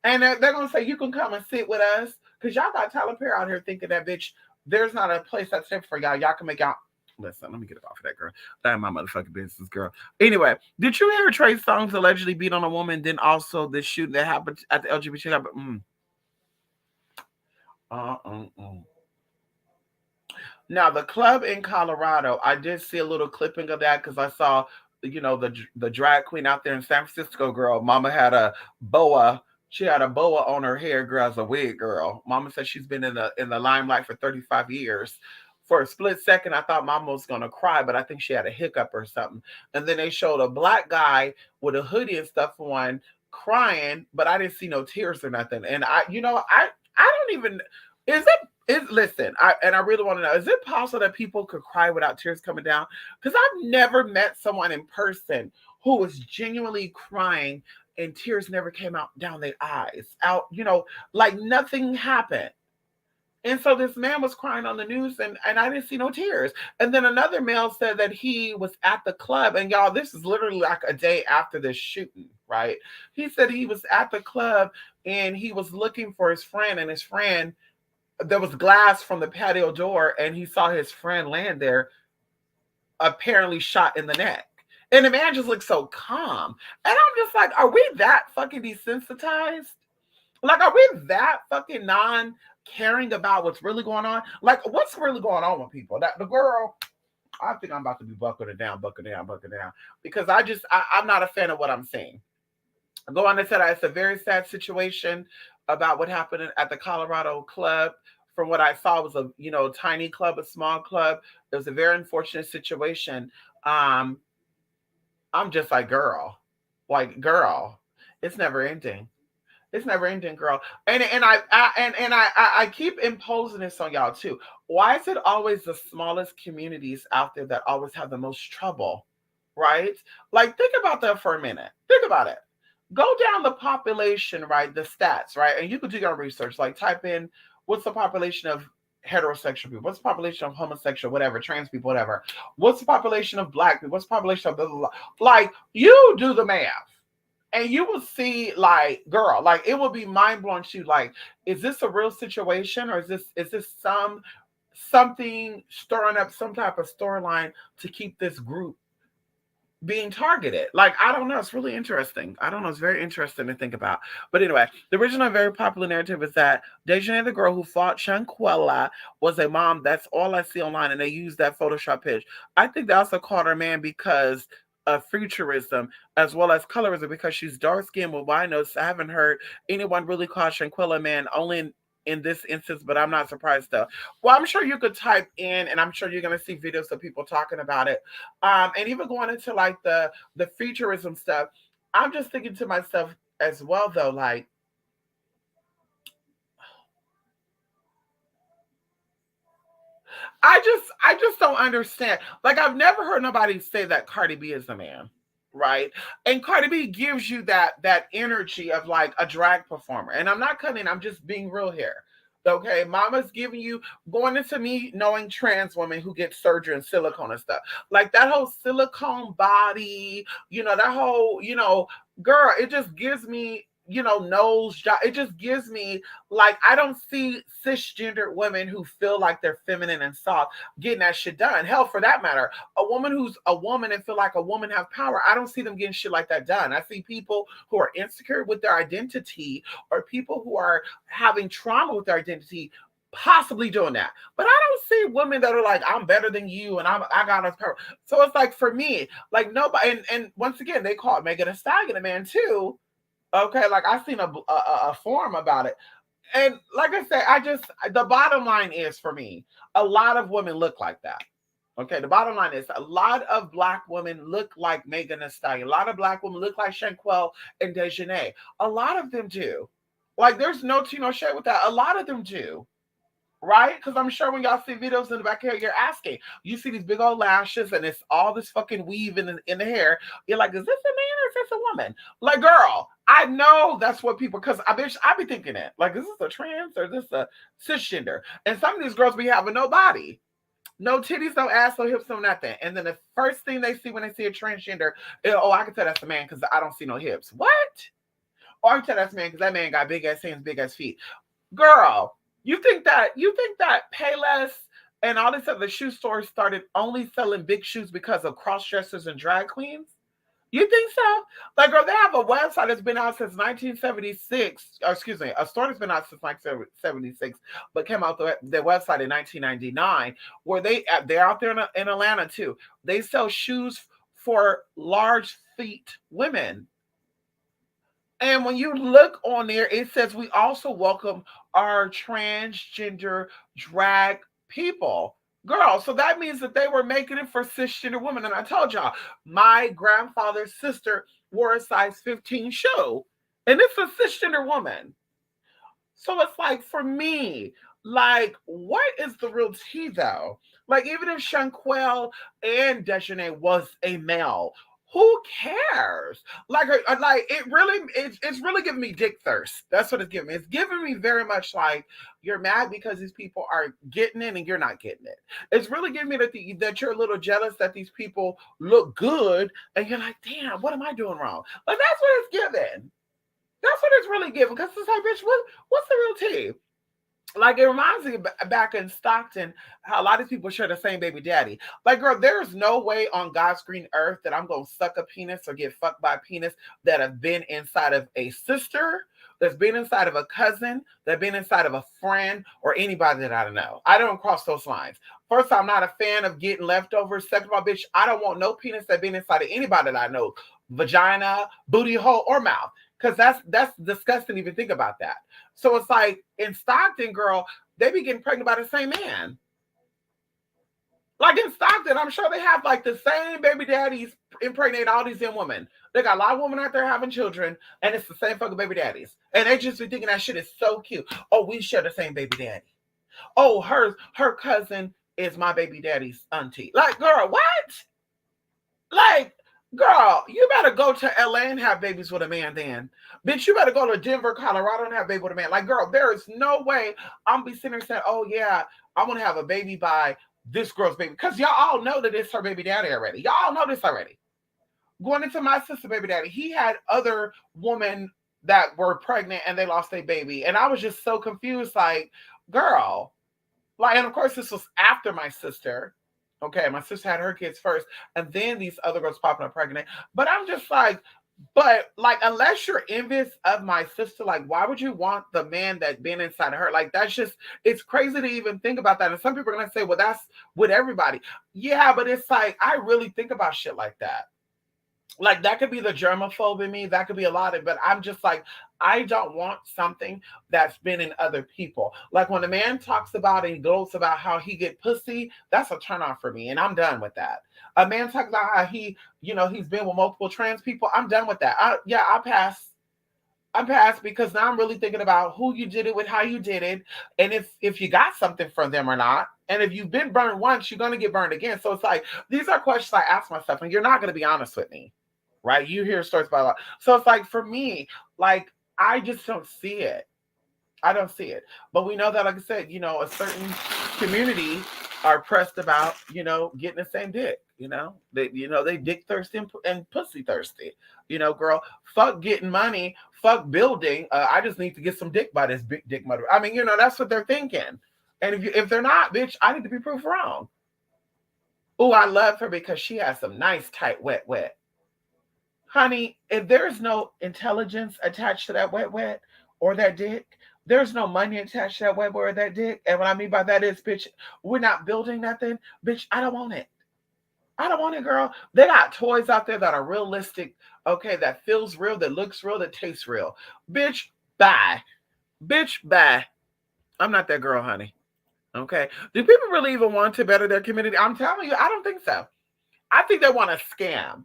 And they're gonna say you can come and sit with us, because y'all got Tyler Perry out here thinking that bitch, there's not a place that's safe for y'all. Y'all can make out. Listen, let me get it off of that girl. That ain't my motherfucking business, girl. Anyway, did you hear Trey Songz allegedly beat on a woman? Then also the shooting that happened at the LGBT. Now the club in Colorado, I did see a little clipping of that, because I saw, the drag queen out there in San Francisco, girl. Mama had a boa. She had a boa on her hair, girl, as a wig, girl. Mama said she's been in the limelight for 35 years. For a split second, I thought Mama was gonna cry, but I think she had a hiccup or something. And then they showed a black guy with a hoodie and stuff on, crying, but I didn't see no tears or nothing. And I don't even. Listen, I really want to know, is it possible that people could cry without tears coming down? Because I've never met someone in person who was genuinely crying and tears never came out down their eyes, like nothing happened. And so this man was crying on the news, and I didn't see no tears. And then another male said that he was at the club, and y'all, this is literally like a day after this shooting, right? He said he was at the club and he was looking for his friend, and his friend, there was glass from the patio door, and he saw his friend laying there, apparently shot in the neck. And the man just looked so calm. And I'm just like, are we that fucking desensitized? Like, are we that fucking non-caring about what's really going on? Like, what's really going on with people? That the girl, I think I'm about to be buckled down. Because I'm not a fan of what I'm seeing. Go on and say that it's a very sad situation about what happened at the Colorado club. From what I saw, it was a tiny club, a small club. It was a very unfortunate situation. I'm just like, girl, it's never ending. It's never ending, girl. And I keep imposing this on y'all too. Why is it always the smallest communities out there that always have the most trouble, right? Like, think about that for a minute. Think about it. Go down the population, right? The stats, right? And you can do your research. Like, type in, what's the population of heterosexual people? What's the population of homosexual, whatever, trans people, whatever? What's the population of black people? What's the population of blah, blah, blah? Like, you do the math. And you will see, like, girl, like, it will be mind blowing to you. Like, is this a real situation, or is this something stirring up some type of storyline to keep this group being targeted? Like, I don't know. It's really interesting. I don't know. It's very interesting to think about. But anyway, the original very popular narrative is that Dejanay, the girl who fought Shanquella, was a mom. That's all I see online, and they use that Photoshop pitch. I think they also called her man because of futurism as well as colorism, because she's dark skinned with wide nose. I haven't heard anyone really call Shanquella man, only in this instance, but I'm not surprised though. Well, I'm sure you could type in, and I'm sure you're going to see videos of people talking about it. And even going into like the futurism stuff, I'm just thinking to myself as well though, like, I just don't understand. Like, I've never heard nobody say that Cardi B is a man, right? And Cardi B gives you that energy of like a drag performer. And I'm not cutting, I'm just being real here. Okay, mama's giving you, going into me knowing trans women who get surgery and silicone and stuff. Like, that whole silicone body, that whole, girl, it just gives me, nose job. It just gives me, like, I don't see cisgendered women who feel like they're feminine and soft getting that shit done. Hell, for that matter, a woman who's a woman and feel like a woman have power, I don't see them getting shit like that done. I see people who are insecure with their identity, or people who are having trauma with their identity, possibly doing that. But I don't see women that are like, I'm better than you and I got enough power. So it's like, for me, like, nobody, and once again, they call Megan Thee Stallion a man too. Okay, like, I seen a forum about it. And like I said, the bottom line is, for me, a lot of women look like that. Okay, the bottom line is a lot of black women look like Megan Thee Stallion. A lot of black women look like Shanquelle and Dejanay. A lot of them do. Like, there's no tea, no shade with that. A lot of them do. Right? Because I'm sure when y'all see videos in the back here, you're asking. You see these big old lashes and it's all this fucking weave in the hair. You're like, is this a man or is this a woman? Like, girl, I know that's what people, because I be thinking it. Like, is this a trans or is this a cisgender? And some of these girls be having no body. No titties, no ass, no hips, no nothing. And then the first thing they see when they see a transgender, oh, I can tell that's a man because I don't see no hips. What? Or I can tell that's a man because that man got big ass hands, big ass feet. Girl, you think that Payless and all these other shoe stores started only selling big shoes because of cross dressers and drag queens? You think so? Like, girl, they have a website that's been out since 1976. Or excuse me, a store that's been out since 1976, but came out their website in 1999, where they're out there in Atlanta too. They sell shoes for large feet women. And when you look on there, it says we also welcome our transgender drag people. Girl, so that means that they were making it for cisgender women. And I told y'all, my grandfather's sister wore a size 15 shoe, and it's a cisgender woman. So it's like, for me, like, what is the real tea though? Like, even if Shanquelle and Dejanay was a male, who cares? Like it's really giving me dick thirst. That's what it's giving me. It's giving me very much like you're mad because these people are getting it and you're not getting it. It's really giving me that you're a little jealous that these people look good and you're like, damn, what am I doing wrong? Like, that's what it's giving. That's what it's really giving. Because it's like, bitch, what's the real tea? Like, it reminds me back in Stockton how a lot of people share the same baby daddy. Like, girl, there's no way on God's green earth that I'm gonna suck a penis or get fucked by a penis that have been inside of a sister, that's been inside of a cousin, that been inside of a friend, or anybody that I don't know. I don't cross those lines. First, I'm not a fan of getting leftovers. Second of all, bitch, I don't want no penis that been inside of anybody that I know, vagina, booty hole, or mouth. Because that's disgusting to even think about that. So it's like in Stockton, girl, they be getting pregnant by the same man. Like in Stockton, I'm sure they have like the same baby daddies impregnate all these young women. They got a lot of women out there having children, and it's the same fucking baby daddies. And they just be thinking that shit is so cute. Oh, we share the same baby daddy. Oh, her cousin is my baby daddy's auntie. Like, girl, what? Like, girl, you better go to LA and have babies with a man then. Bitch, you better go to Denver, Colorado and have a baby with a man. Like, girl, there is no way I'm be sitting there saying, oh, yeah, I want to have a baby by this girl's baby. Because y'all all know that it's her baby daddy already. Y'all know this already. Going into my sister baby daddy, he had other women that were pregnant and they lost their baby. And I was just so confused, like, girl. Like, and of course, this was after my sister. Okay, my sister had her kids first, and then these other girls popping up pregnant. But I'm just like, but like, unless you're envious of my sister, like, why would you want the man that been inside of her? Like, that's just, it's crazy to even think about that. And some people are gonna say, well, that's with everybody. Yeah, but it's like, I really think about shit like that. Like, that could be the germaphobe in me, that could be a lot of, but I'm just like, I don't want something that's been in other people. Like, when a man talks about and goes about how he get pussy, that's a turn on for me, and I'm done with that. A man talks about how he's been with multiple trans people, I'm done with that. I'll pass. I pass, because now I'm really thinking about who you did it with, how you did it, and if you got something from them or not. And if you've been burned once, you're gonna get burned again. So it's like, these are questions I ask myself, and you're not gonna be honest with me, right? You hear stories about a lot. So it's like, for me, like, I just don't see it. I don't see it. But we know that, like I said, a certain community are pressed about, getting the same dick. They dick thirsty and pussy thirsty. Girl, fuck getting money, fuck building. I just need to get some dick by this big dick mother. I mean, that's what they're thinking. And if they're not, bitch, I need to be proved wrong. Oh, I love her because she has some nice, tight, wet. Honey, if there's no intelligence attached to that wet or that dick, there's no money attached to that wet or that dick. And what I mean by that is, bitch, we're not building nothing. Bitch, I don't want it. I don't want it, girl. They got toys out there that are realistic, okay, that feels real, that looks real, that tastes real. Bitch, bye. Bitch, bye. I'm not that girl, honey. Okay. Do people really even want to better their community? I'm telling you, I don't think so. I think they want to scam.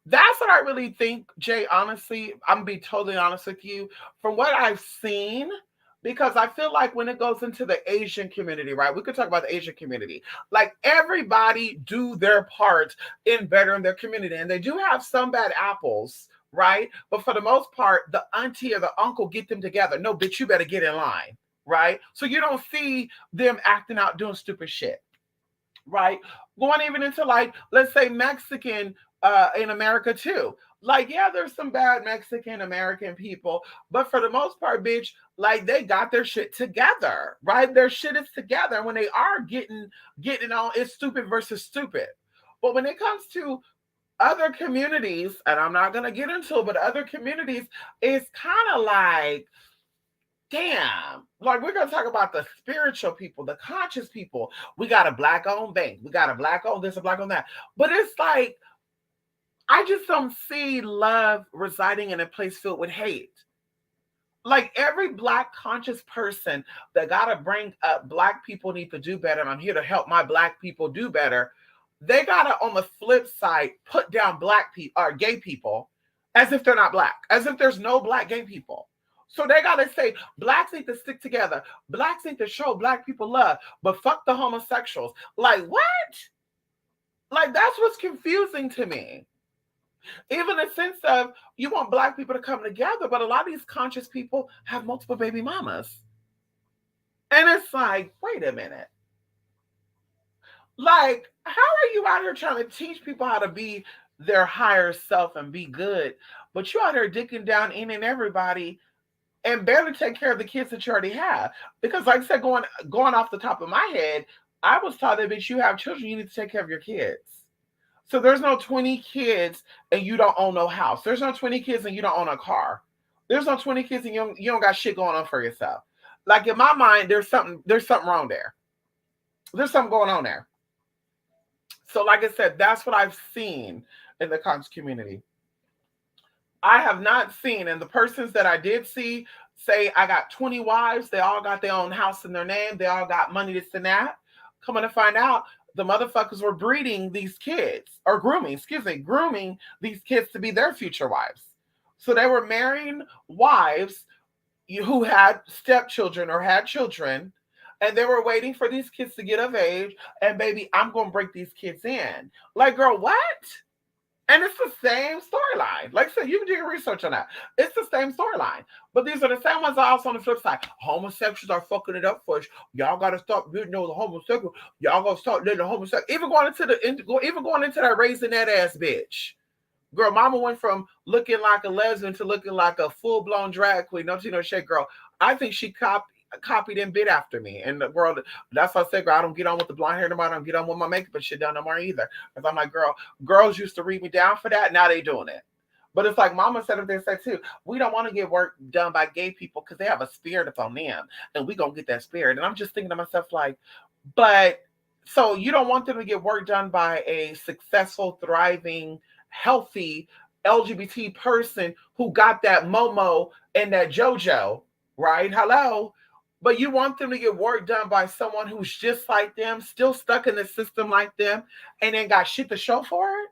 That's what I really think, Jay. Honestly, I'm gonna be totally honest with you. From what I've seen, because I feel like when it goes into the Asian community, right? We could talk about the Asian community. Like everybody do their part in bettering their community, and they do have some bad apples, right? But for the most part, the auntie or the uncle get them together. No, bitch, you better get in line, right? So you don't see them acting out doing stupid shit, right? Going even into like, let's say Mexican in America too. Like, yeah, there's some bad Mexican American people, but for the most part, bitch, like they got their shit together, right? Their shit is together. And when they are getting on, it's stupid versus stupid. But when it comes to other communities, and I'm not gonna get into it, but other communities, it's kind of like, damn, like we're gonna talk about the spiritual people, the conscious people. We got a black owned bank, we got a black owned this, a black owned that. But it's like I just don't see love residing in a place filled with hate. Like every black conscious person that gotta bring up black people need to do better, and I'm here to help my black people do better. They gotta on the flip side put down black people or gay people as if they're not black, as if there's no black gay people. So they gotta say blacks need to stick together. Blacks need to show black people love, but fuck the homosexuals. Like what? Like that's what's confusing to me. Even the sense of you want black people to come together, but a lot of these conscious people have multiple baby mamas. And it's like, wait a minute. Like, how are you out here trying to teach people how to be their higher self and be good, but you out here dicking down in and everybody and barely take care of the kids that you already have? Because, like I said, going off the top of my head, I was taught that if you have children, you need to take care of your kids. So there's no 20 kids and you don't own no house. There's no 20 kids and you don't own a car. There's no 20 kids and you don't got shit going on for yourself. Like in my mind, there's something wrong there. There's something going on there. So, like I said, that's what I've seen in the conscious community. I have not seen, and the persons that I did see say, I got 20 wives. They all got their own house in their name. They all got money, this and that. Coming to find out, the motherfuckers were breeding these kids, or grooming these kids to be their future wives. So they were marrying wives who had stepchildren or had children, and they were waiting for these kids to get of age. And baby, I'm gonna break these kids in. Like, girl, what? And it's the same storyline. Like I said, you can do your research on that. It's the same storyline. But these are the same ones that are also on the flip side. Homosexuals are fucking it up for us. Y'all gotta stop getting the homosexual. Y'all gotta start letting the homosexual. Even going into that raising that ass bitch. Girl, mama went from looking like a lesbian to looking like a full-blown drag queen. Don't you know shit, girl? I think she copied and bit after me. And the world, that's why I said, girl, I don't get on with the blonde hair no more. I don't get on with my makeup and shit done no more either. Because I'm like, girl, girls used to read me down for that. Now they doing it. But it's like mama said up there said too, we don't want to get work done by gay people because they have a spirit upon them. And we gonna get that spirit. And I'm just thinking to myself, like, but so you don't want them to get work done by a successful, thriving, healthy LGBT person who got that Momo and that JoJo, right? Hello. But you want them to get work done by someone who's just like them, still stuck in the system like them, and then got shit to show for it?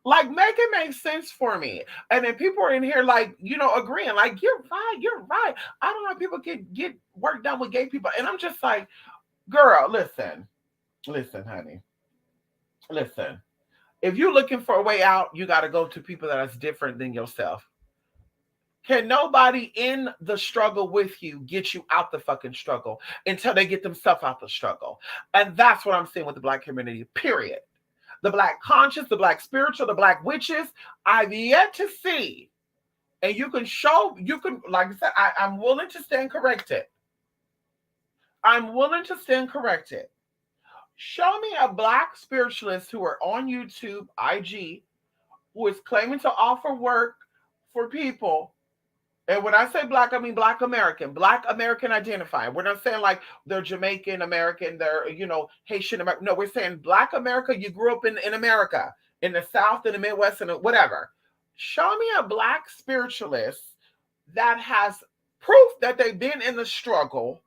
Like, make it make sense for me. And then people are in here, like, agreeing, like, you're right. I don't know if people can get work done with gay people. And I'm just like, girl, listen, honey, listen. If you're looking for a way out, you got to go to people that is different than yourself. Can nobody in the struggle with you get you out the fucking struggle until they get themselves out the struggle? And that's what I'm seeing with the black community, period. The black conscious, the black spiritual, the black witches, I've yet to see. And like I said, I'm willing to stand corrected. I'm willing to stand corrected. Show me a black spiritualist who are on YouTube, IG, who is claiming to offer work for people. And when I say black, I mean black American identifying. We're not saying like they're Jamaican American, they're, Haitian American. No, we're saying black America, you grew up in America, in the South, in the Midwest, and whatever. Show me a black spiritualist that has proof that they've been in the struggle,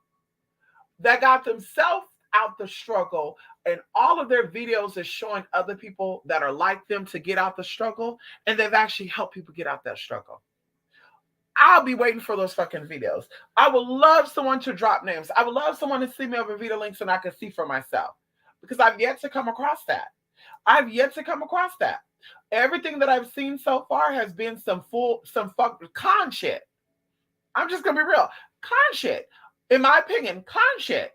that got themselves out the struggle, and all of their videos is showing other people that are like them to get out the struggle, and they've actually helped people get out that struggle. I'll be waiting for those fucking videos. I would love someone to drop names. I would love someone to send me over video links and I can see for myself, because I've yet to come across that. I've yet to come across that. Everything that I've seen so far has been some fuck con shit. I'm just gonna be real. Con shit. In my opinion, con shit.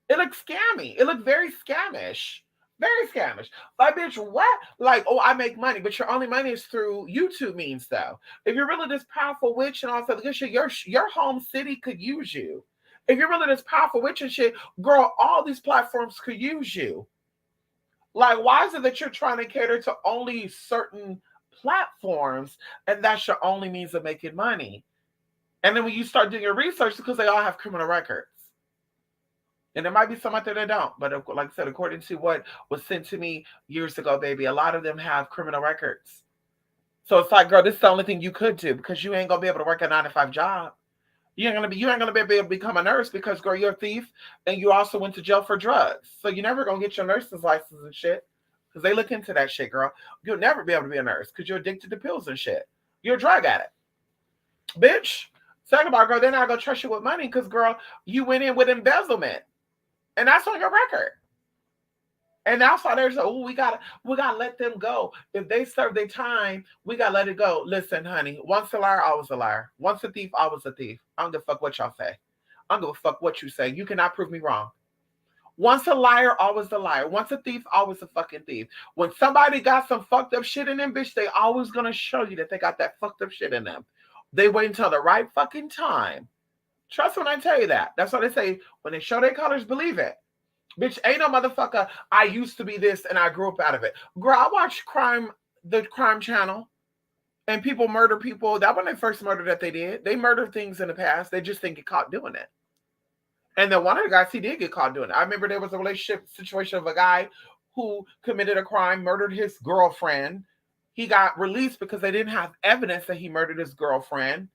It looks scammy. It looked very scamish. Very scamish. Like, bitch, what? Like, oh, I make money, but your only money is through YouTube means, though. If you're really this powerful witch and all that good shit, your home city could use you. If you're really this powerful witch and shit, girl, all these platforms could use you. Like, why is it that you're trying to cater to only certain platforms and that's your only means of making money? And then when you start doing your research, because they all have criminal records. And there might be some out there that don't. But like I said, according to what was sent to me years ago, baby, a lot of them have criminal records. So it's like, girl, this is the only thing you could do, because you ain't gonna be able to work a 9-to-5 job. You ain't gonna be able to become a nurse because, girl, you're a thief and you also went to jail for drugs. So you're never gonna get your nurse's license and shit, because they look into that shit, girl. You'll never be able to be a nurse because you're addicted to pills and shit. You're a drug addict, bitch. Second about, girl, they're not gonna trust you with money because, girl, you went in with embezzlement. And that's on your record. And that's why there's we gotta let them go. If they serve their time, we gotta let it go. Listen, honey, once a liar, always a liar. Once a thief, always a thief. I don't give a fuck what y'all say. I don't give a fuck what you say. You cannot prove me wrong. Once a liar, always a liar. Once a thief, always a fucking thief. When somebody got some fucked up shit in them, bitch, they always gonna show you that they got that fucked up shit in them. They wait until the right fucking time. Trust when I tell you that. That's why they say, when they show their colors, believe it. Bitch, ain't no motherfucker, I used to be this and I grew up out of it. Girl, I watched the crime channel, and people murder people. That wasn't the first murder that they did. They murdered things in the past. They just didn't get caught doing it. And then one of the guys, he did get caught doing it. I remember there was a relationship situation of a guy who committed a crime, murdered his girlfriend. He got released because they didn't have evidence that he murdered his girlfriend.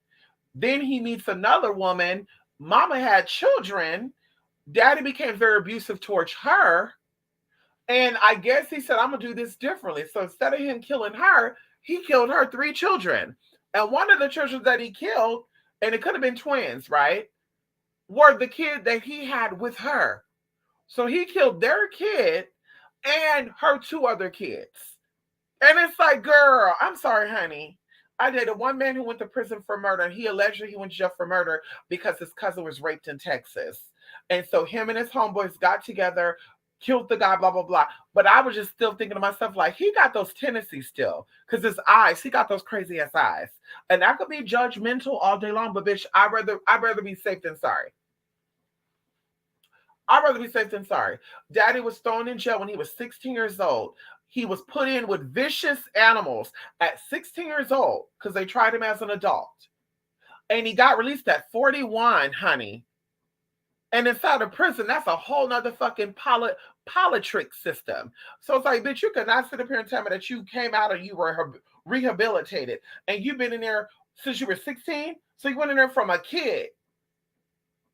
Then he meets another woman. Mama had children. Daddy became very abusive towards her. And I guess he said, I'm going to do this differently. So instead of him killing her, he killed her 3 children. And one of the children that he killed, and it could have been twins, right, were the kid that he had with her. So he killed their kid and her 2 other kids. And it's like, girl, I'm sorry, honey. I dated one man who went to prison for murder, and he allegedly went to jail for murder because his cousin was raped in Texas. And so him and his homeboys got together, killed the guy, blah, blah, blah. But I was just still thinking to myself, like, he got those tendencies still. Because his eyes, he got those crazy ass eyes. And I could be judgmental all day long, but bitch, I'd rather be safe than sorry. I'd rather be safe than sorry. Daddy was thrown in jail when he was 16 years old. He was put in with vicious animals at 16 years old because they tried him as an adult. And he got released at 41, honey. And inside of prison, that's a whole nother fucking politics system. So it's like, bitch, you could not sit up here and tell me that you came out and you were rehabilitated. And you've been in there since you were 16. So you went in there from a kid.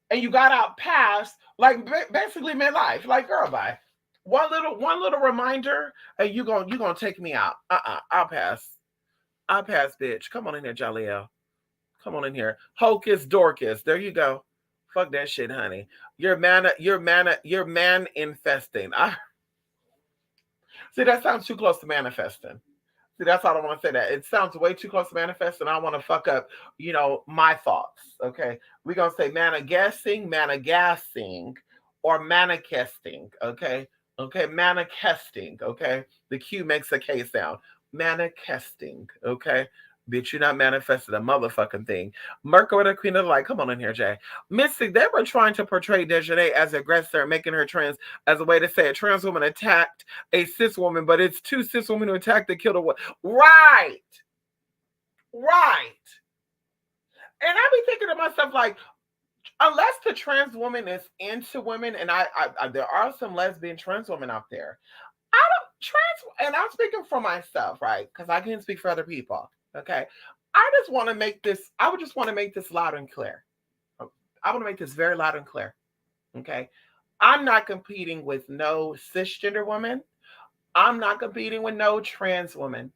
And you got out past, like, basically midlife. Like, girl, bye. One little reminder, and you gonna take me out. I'll pass. I'll pass, bitch. Come on in here, Jaleel. Come on in here. Hocus Dorcas. There you go. Fuck that shit, honey. You're man infesting. See, that sounds too close to manifesting. See, that's why I don't want to say that. It sounds way too close to manifesting. I want to fuck up, my thoughts. Okay. We're gonna say managassing, or manifesting. Okay. Okay, manifesting, okay? The Q makes a K sound. Manifesting, okay? Bitch, you're not manifesting a motherfucking thing. Merkel, the queen of the light. Come on in here, Jay. Mystic, they were trying to portray Dejanay as aggressor, making her trans as a way to say a trans woman attacked a cis woman, but it's 2 cis women who attacked the killer one. Right. And I be thinking to myself, like, unless the trans woman is into women, and I there are some lesbian trans women out there. And I'm speaking for myself, right? Because I can't speak for other people. Okay. I would just want to make this loud and clear. I want to make this very loud and clear. Okay. I'm not competing with no cisgender woman. I'm not competing with no trans woman.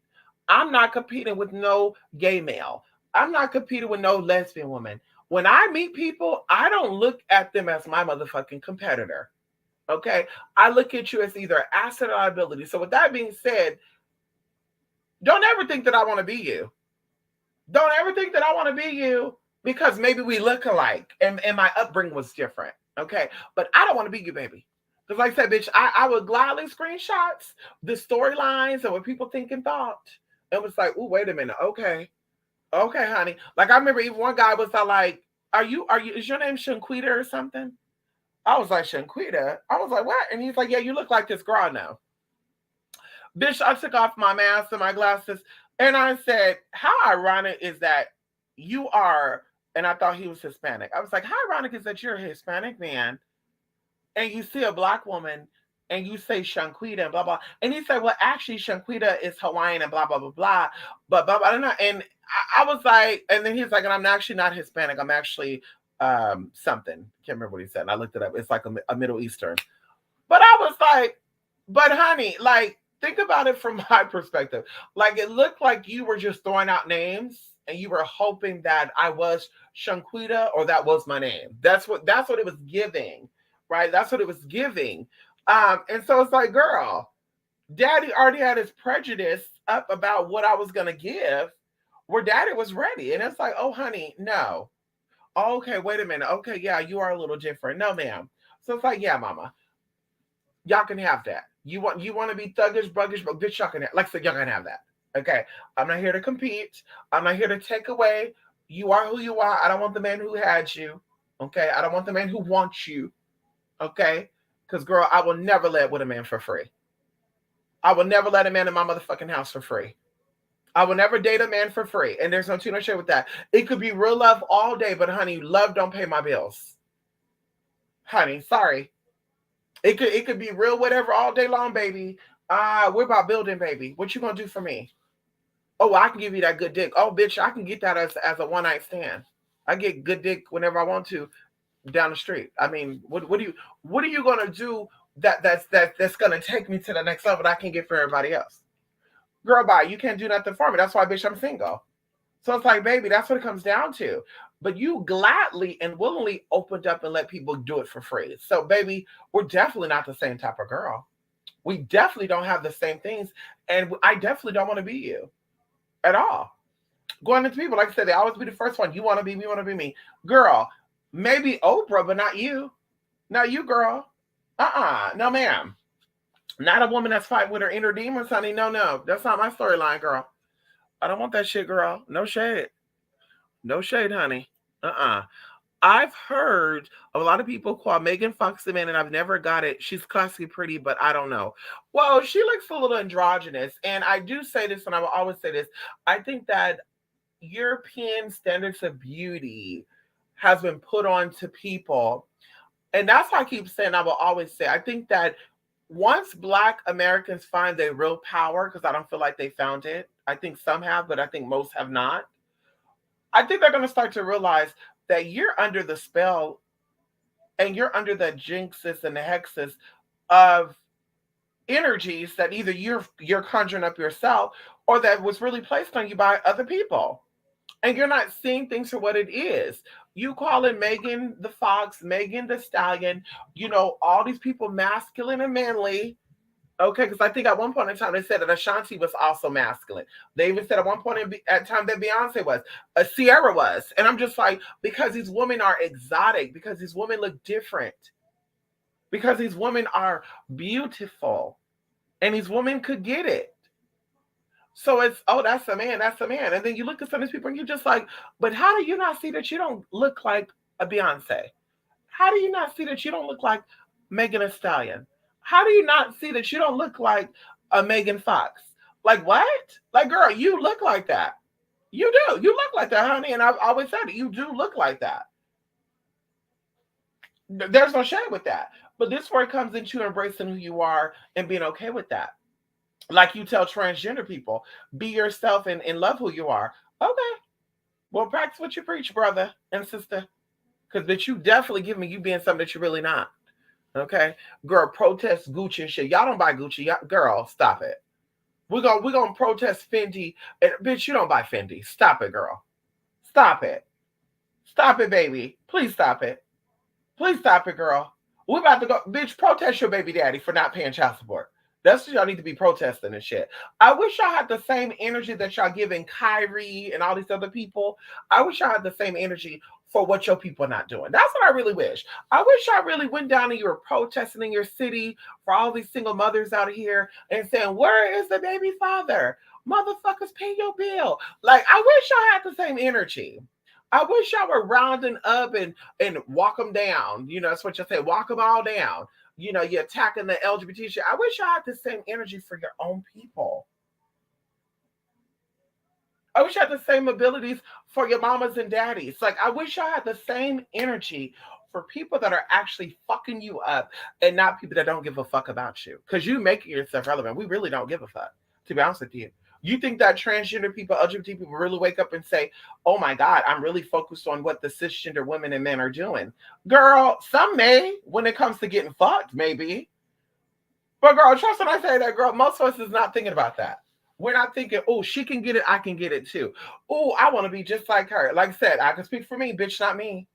I'm not competing with no gay male. I'm not competing with no lesbian woman. When I meet people, I don't look at them as my motherfucking competitor. Okay. I look at you as either asset or liability. So, with that being said, don't ever think that I want to be you. Don't ever think that I want to be you because maybe we look alike and my upbringing was different. Okay. But I don't want to be you, baby. Because, like I said, bitch, I would gladly screenshots the storylines and what people think and thought. It was like, oh, wait a minute. Okay. Okay, honey. Like, I remember even one guy was like, is your name Shanquita or something? I was like, Shanquita? I was like, what? And he's like, yeah, you look like this girl now. Bitch, I took off my mask and my glasses and I said, how ironic is that you are, and I thought he was Hispanic. I was like, how ironic is that you're a Hispanic man and you see a black woman and you say Shanquita and blah blah. And he said, well, actually, Shanquita is Hawaiian and blah blah blah blah. But blah, blah, blah, and I was like, and then he's like, and I'm actually not Hispanic. I'm actually something. Can't remember what he said. And I looked it up. It's like a Middle Eastern. But I was like, but honey, like, think about it from my perspective. Like, it looked like you were just throwing out names and you were hoping that I was Shanquita or that was my name. That's what it was giving, right? That's what it was giving. And so it's like, girl, daddy already had his prejudice up about what I was gonna give, where daddy was ready. And it's like, oh honey, no. Oh, okay, wait a minute. Okay, yeah, you are a little different. No, ma'am. So it's like, yeah, mama, y'all can have that. You want to be thuggish, bruggish, but bitch, y'all can have, like I said, y'all can have that. Okay. I'm not here to compete. I'm not here to take away. You are who you are. I don't want the man who had you. Okay. I don't want the man who wants you. Okay. Because girl, I will never let with a man for free. I will never let a man in my motherfucking house for free. I will never date a man for free. And there's no tea no shade with that. It could be real love all day, but honey, love don't pay my bills. Honey, sorry. It could be real whatever all day long, baby. We're about building, baby. What you gonna do for me? Oh, I can give you that good dick. Oh, bitch, I can get that as a one night stand. I get good dick whenever I want to down the street. I mean, what are you gonna do that's gonna take me to the next level that I can get for everybody else? Girl, bye. You can't do nothing for me. That's why, bitch, I'm single. So it's like, baby, that's what it comes down to. But you gladly and willingly opened up and let people do it for free. So, baby, we're definitely not the same type of girl. We definitely don't have the same things. And I definitely don't want to be you at all. Going into people, like I said, they always be the first one. You want to be me, want to be me. Girl, maybe Oprah, but not you. Not you, girl. No, ma'am. Not a woman that's fighting with her inner demons, honey. No, no. That's not my storyline, girl. I don't want that shit, girl. No shade. No shade, honey. I've heard of a lot of people call Megan Fox the man, and I've never got it. She's classically pretty, but I don't know. Well, she looks a little androgynous, and I do say this, and I will always say this. I think that European standards of beauty has been put on to people, and that's why I keep saying. I will always say. I think that once Black Americans find their real power, because I don't feel like they found it. I think some have, but I think most have not. I think they're going to start to realize that you're under the spell and you're under the jinxes and the hexes of energies that either you're conjuring up yourself or that was really placed on you by other people. And you're not seeing things for what it is. You call it Megan the Fox, Megan the Stallion, all these people masculine and manly. Okay, because I think at one point in time they said that Ashanti was also masculine. They even said at one point at time that Beyonce was, Sierra was, and I'm just like, because these women are exotic, because these women look different, because these women are beautiful, and these women could get it. So it's, oh, that's a man, that's a man, and then you look at some of these people and you're just like, but how do you not see that you don't look like a Beyonce? How do you not see that you don't look like Megan Thee Stallion? How do you not see that you don't look like a Megan Fox? Like what? Like, girl, you look like that. You do. You look like that, honey. And I've always said it. You do look like that. There's no shame with that. But this where it comes into embracing who you are and being okay with that. Like you tell transgender people, be yourself and love who you are. Okay. Well, practice what you preach, brother and sister. Because bitch, you definitely give me you being something that you're really not. Okay, girl, protest Gucci and shit. Y'all don't buy Gucci, girl. Stop it. We're gonna protest Fendi, and bitch, you don't buy Fendi. Stop it, girl. Stop it. Stop it, baby. Please stop it. Please stop it, girl. We're about to go, bitch. Protest your baby daddy for not paying child support. That's what y'all need to be protesting and shit. I wish y'all had the same energy that y'all giving Kyrie and all these other people. I wish y'all had the same energy for what your people are not doing. That's what I really wish. I wish y'all really went down and you were protesting in your city for all these single mothers out here and saying, "Where is the baby father? Motherfuckers, pay your bill." Like, I wish y'all had the same energy. I wish y'all were rounding up and walk them down. You know, that's what you say. Walk them all down. You know, you're attacking the LGBT shit. I wish y'all had the same energy for your own people. I wish you had the same abilities for your mamas and daddies. Like, I wish y'all had the same energy for people that are actually fucking you up and not people that don't give a fuck about you. Because you making yourself relevant. We really don't give a fuck, to be honest with you. You think that transgender people, LGBT people really wake up and say, "Oh my God, I'm really focused on what the cisgender women and men are doing." Girl, some may when it comes to getting fucked, maybe. But girl, trust when I say that, girl, most of us is not thinking about that. We're not thinking, "Oh, she can get it, I can get it too. Oh, I want to be just like her." Like I said, I can speak for me, bitch, not me.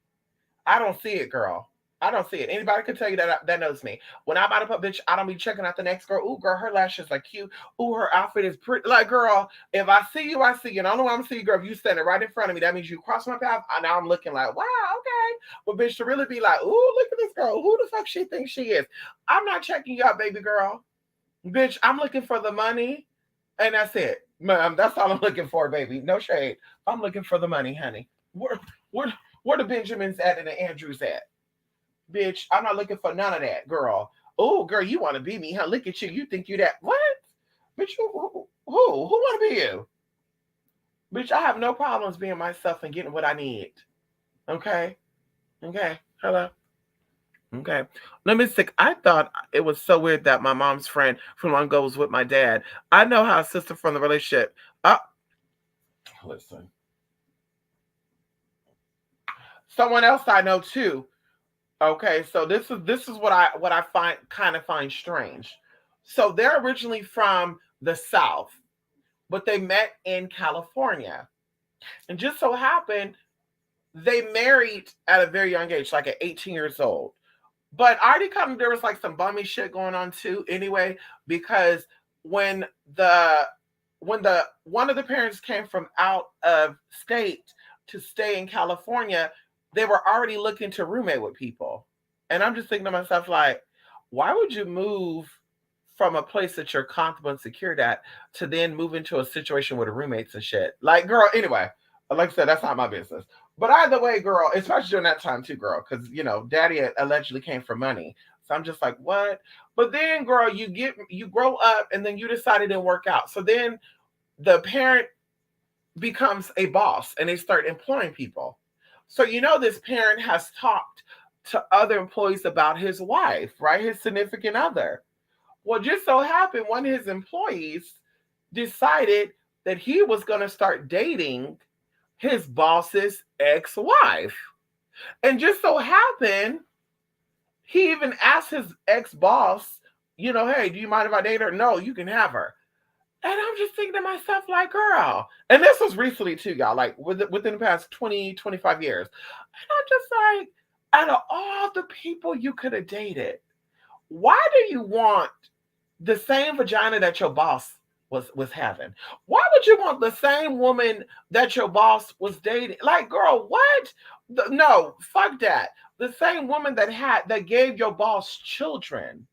I don't see it, girl. I don't see it. Anybody can tell you that knows me. When I'm out of a bitch, I don't be checking out the next girl. Ooh, girl, her lashes are cute. Ooh, her outfit is pretty. Like, girl, if I see you, I see you. And I don't know why I'm seeing you, girl. If you standing right in front of me, that means you cross my path. Now I'm looking like, wow, okay. But bitch, to really be like, ooh, look at this girl. Who the fuck she thinks she is? I'm not checking you out, baby girl. Bitch, I'm looking for the money. And that's it. Ma'am, that's all I'm looking for, baby. No shade. I'm looking for the money, honey. Where, where the Benjamins at and the Andrews at? Bitch, I'm not looking for none of that, girl. Oh, girl, you want to be me, huh? Look at you. You think you that. What? Bitch, who want to be you? Bitch, I have no problems being myself and getting what I need. Okay? Okay. Hello? Okay. Let me see. I thought it was so weird that my mom's friend from long ago was with my dad. I know how a sister from the relationship. Listen. Someone else I know too. Okay, so this is what I find strange. So they're originally from the South, but they met in California. And just so happened they married at a very young age, like at 18 years old. But I already kind of there was like some bummy shit going on too, anyway, because when the when the one of the parents came from out of state to stay in California, they were already looking to roommate with people. And I'm just thinking to myself, like, why would you move from a place that you're comfortable and secured at to then move into a situation with the roommates and shit? Like, girl, anyway, like I said, that's not my business. But either way, girl, especially during that time too, girl, because daddy allegedly came for money. So I'm just like, what? But then, girl, you grow up and then you decide it didn't work out. So then the parent becomes a boss and they start employing people. So this parent has talked to other employees about his wife, right? His significant other. Well, just so happened one of his employees decided that he was going to start dating his boss's ex-wife. And just so happened, he even asked his ex-boss, "Hey, do you mind if I date her?" "No, you can have her." And I'm just thinking to myself, like, girl, and this was recently too, y'all, like within the past 20, 25 years. And I'm just like, out of all the people you could have dated, why do you want the same vagina that your boss was having? Why would you want the same woman that your boss was dating? Like, girl, what? No, fuck that. The same woman that gave your boss children.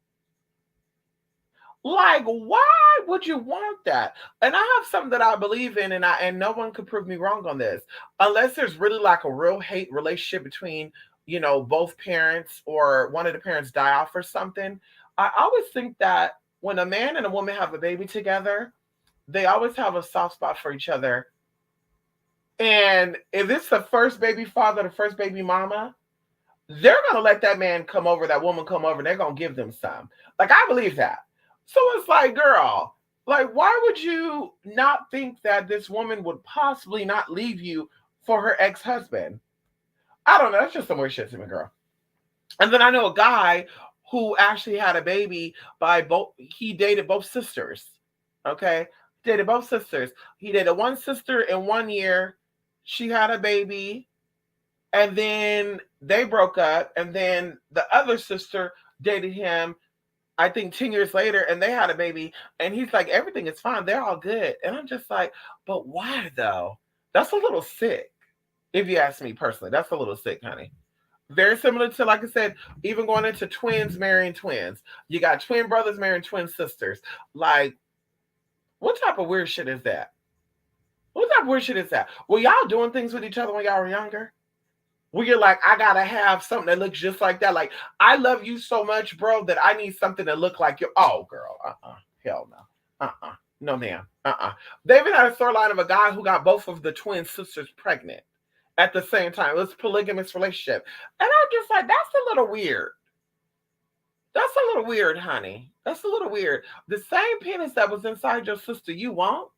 Like, why would you want that? And I have something that I believe in, and no one could prove me wrong on this, unless there's really like a real hate relationship between both parents or one of the parents die off or something. I always think that when a man and a woman have a baby together, they always have a soft spot for each other. And if it's the first baby father, the first baby mama, they're gonna let that man come over, that woman come over, and they're gonna give them some. Like, I believe that. So it's like, girl, like, why would you not think that this woman would possibly not leave you for her ex-husband? I don't know. That's just some weird shit to me, girl. And then I know a guy who actually had a baby by both. He dated both sisters. Okay, dated both sisters. He dated one sister in 1 year. She had a baby, and then they broke up. And then the other sister dated him, I think 10 years later, and they had a baby. And he's like, everything is fine. They're all good. And I'm just like, but why though? That's a little sick. If you ask me personally, that's a little sick, honey. Very similar to, like I said, even going into twins marrying twins. You got twin brothers marrying twin sisters. Like, what type of weird shit is that? What type of weird shit is that? Were y'all doing things with each other when y'all were younger? Where you're like, I gotta have something that looks just like that. Like, I love you so much, bro, that I need something to look like you. Oh, girl, hell no, no, ma'am, They even had a storyline of a guy who got both of the twin sisters pregnant at the same time. It was a polygamous relationship, and I'm just like, that's a little weird. That's a little weird, honey. That's a little weird. The same penis that was inside your sister, you want?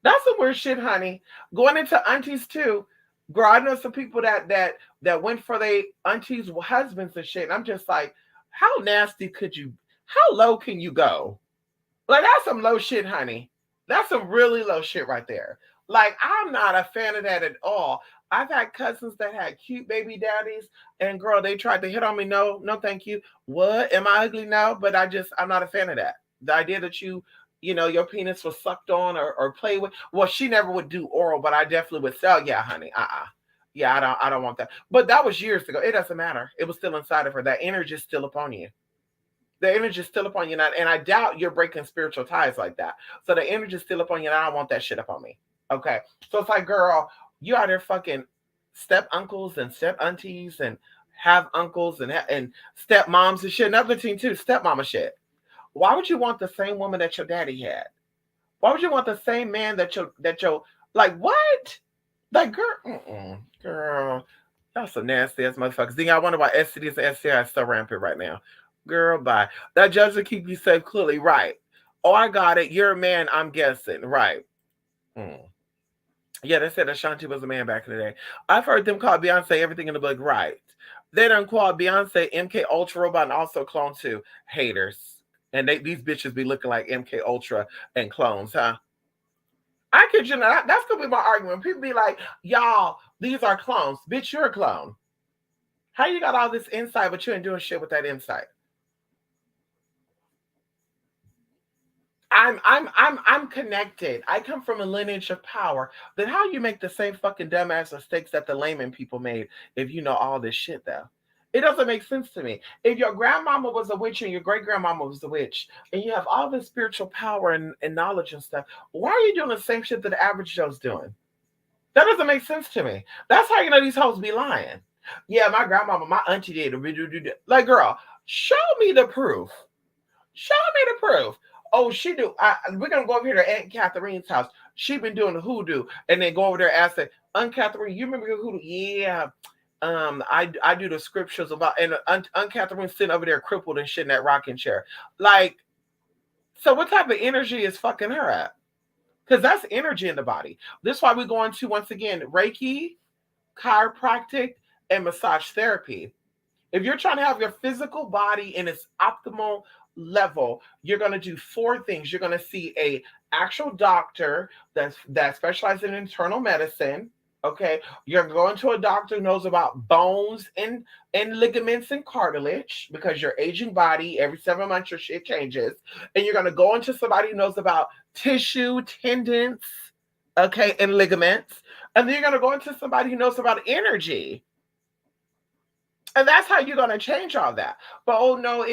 That's some weird shit, honey. Going into aunties too. Girl, I know some people that went for their aunties' husbands and shit. And I'm just like, how nasty could you? How low can you go? Like, that's some low shit, honey. That's some really low shit right there. Like, I'm not a fan of that at all. I've had cousins that had cute baby daddies, and girl, they tried to hit on me. No, no, thank you. What? Am I ugly? No, but I'm not a fan of that. The idea that your penis was sucked on or played with. Well, she never would do oral, but I definitely would sell. Yeah, honey. Yeah, I don't want that. But that was years ago. It doesn't matter. It was still inside of her. That energy is still upon you. The energy is still upon you, and I doubt you're breaking spiritual ties like that. So the energy is still upon you, and I don't want that shit upon me. Okay. So it's like, girl, you out there fucking step uncles and step aunties and have uncles and step moms and shit. Another thing too, step mama shit. Why would you want the same woman that your daddy had? Why would you want the same man that your like what? Like girl, that's some nasty ass motherfuckers. Then I wonder why STDs and STIs are so rampant right now. Girl, bye. That judge will keep you safe, clearly, right? Oh, I got it. You're a man, I'm guessing, right? Yeah, they said Ashanti was a man back in the day. I've heard them call Beyonce everything in the book, right? They done call Beyonce MK Ultra Robot and also Clone 2. Haters. And these bitches be looking like MK Ultra and clones, huh? I kid you not. That's gonna be my argument. People be like, y'all, these are clones. Bitch, you're a clone. How you got all this insight, but you ain't doing shit with that insight? I'm connected. I come from a lineage of power. Then how you make the same fucking dumbass mistakes that the layman people made if you know all this shit though? It doesn't make sense to me. If your grandmama was a witch and your great grandmama was a witch, and you have all this spiritual power and knowledge and stuff, why are you doing the same shit that the average Joe's doing? That doesn't make sense to me. That's how you know these hoes be lying. Yeah, my grandmama, my auntie did. Like, girl, show me the proof. Show me the proof. Oh, she do. We're gonna go over here to Aunt Catherine's house. She been doing the hoodoo, and then go over there and ask her, Aunt Catherine, you remember the hoodoo? Yeah. I do the scriptures about, and Aunt Catherine sitting over there crippled and shit in that rocking chair. Like, so what type of energy is fucking her at? Because that's energy in the body. This is why we're going to, once again, Reiki, chiropractic, and massage therapy. If you're trying to have your physical body in its optimal level, you're going to do four things. You're going to see a actual doctor that specializes in internal medicine. Okay, you're going to a doctor who knows about bones and ligaments and cartilage because your aging body every 7 months your shit changes, and you're going to go into somebody who knows about tissue, tendons, okay, and ligaments, and then you're going to go into somebody who knows about energy. And that's how you're going to change all that. But oh no,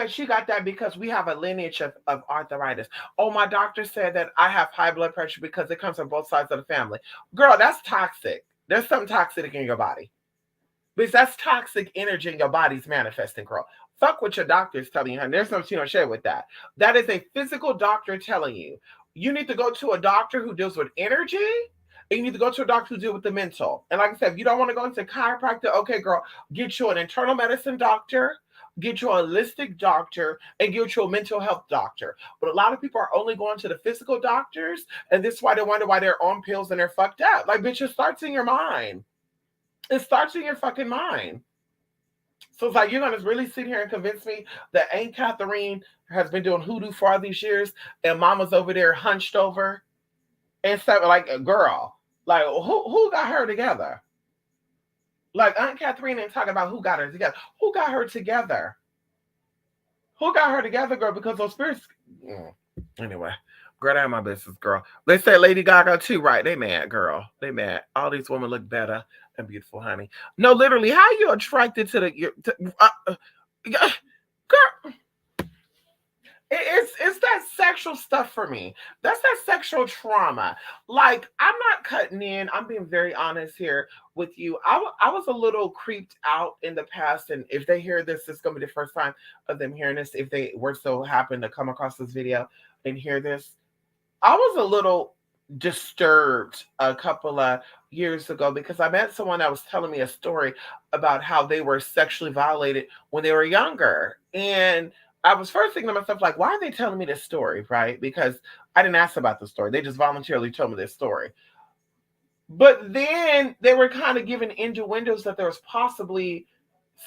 she got that because we have a lineage of arthritis. Oh, my doctor said that I have high blood pressure because it comes from both sides of the family. Girl, that's toxic. There's something toxic in your body. Because that's toxic energy in your body's manifesting, girl. Fuck what your doctor is telling you, honey. There's no share with that. That is a physical doctor telling you. You need to go to a doctor who deals with energy. And you need to go to a doctor who deals with the mental. And like I said, if you don't want to go into chiropractor, okay, girl, get you an internal medicine doctor, get you a holistic doctor, and get you a mental health doctor. But a lot of people are only going to the physical doctors, and this is why they wonder why they're on pills and they're fucked up. Like, bitch, it starts in your mind. It starts in your fucking mind. So it's like you're gonna really sit here and convince me that Aunt Catherine has been doing hoodoo for all these years and mama's over there hunched over and stuff like a girl. Like who got her together? Like Aunt Catherine ain't talking about who got her together. Who got her together? Who got her together, girl? Because those spirits. Anyway, girl, that ain't my business, girl. They say Lady Gaga too, right? They mad, girl. They mad. All these women look better and beautiful, honey. No, literally, how you attracted to girl? It's that sexual stuff for me. That's that sexual trauma. Like I'm not cutting in. I'm being very honest here with you. I was a little creeped out in the past, and if they hear this, it's gonna be the first time of them hearing this. If they were so happen to come across this video and hear this, I was a little disturbed a couple of years ago because I met someone that was telling me a story about how they were sexually violated when they were younger. And I was first thinking to myself, like, why are they telling me this story? Right? Because I didn't ask about the story. They just voluntarily told me this story. But then they were kind of giving innuendos that there was possibly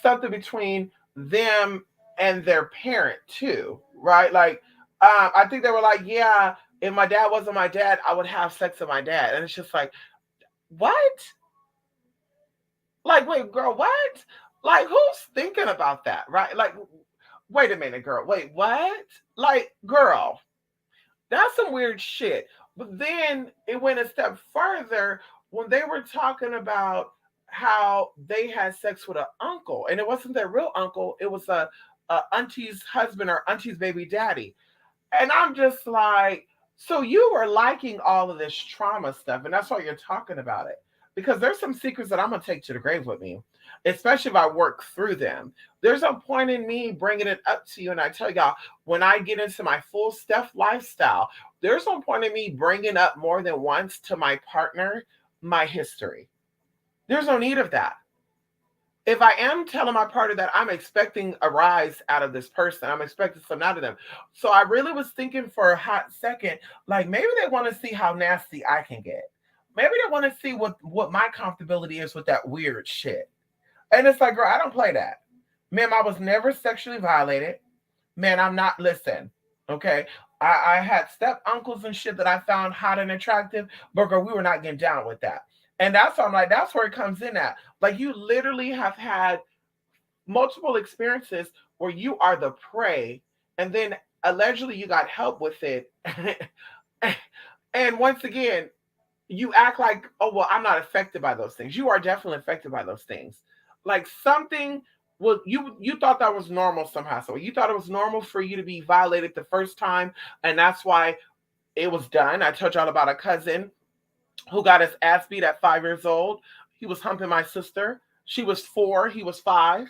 something between them and their parent too, right? Like, I think they were like, yeah, if my dad wasn't my dad, I would have sex with my dad. And it's just like, what? Like, wait, girl, what? Like, who's thinking about that, right? Like, wait a minute, girl. Wait, what? Like, girl, that's some weird shit. But then it went a step further when they were talking about how they had sex with an uncle, and it wasn't their real uncle. It was a auntie's husband or auntie's baby daddy. And I'm just like, so you were liking all of this trauma stuff, and that's why you're talking about it. Because there's some secrets that I'm gonna take to the grave with me, especially if I work through them. There's no point in me bringing it up to you, and I tell y'all, when I get into my full Steph lifestyle, there's no point in me bringing up more than once to my partner my history. There's no need of that. If I am telling my partner that I'm expecting a rise out of this person, I'm expecting something out of them. So I really was thinking for a hot second, like maybe they want to see how nasty I can get. Maybe they want to see what my comfortability is with that weird shit. And it's like, girl, I don't play that. Ma'am, I was never sexually violated. Man, I'm not, listen, okay? I had step uncles and shit that I found hot and attractive, but girl, we were not getting down with that. And that's why I'm like, that's where it comes in at. Like you literally have had multiple experiences where you are the prey, and then allegedly you got help with it. And once again, you act like, oh well, I'm not affected by those things. You are definitely affected by those things. Like something, well, you thought that was normal somehow. So you thought it was normal for you to be violated the first time, and that's why it was done. I told y'all about a cousin who got his ass beat at 5 years old. He was humping my sister. She was 4, he was 5,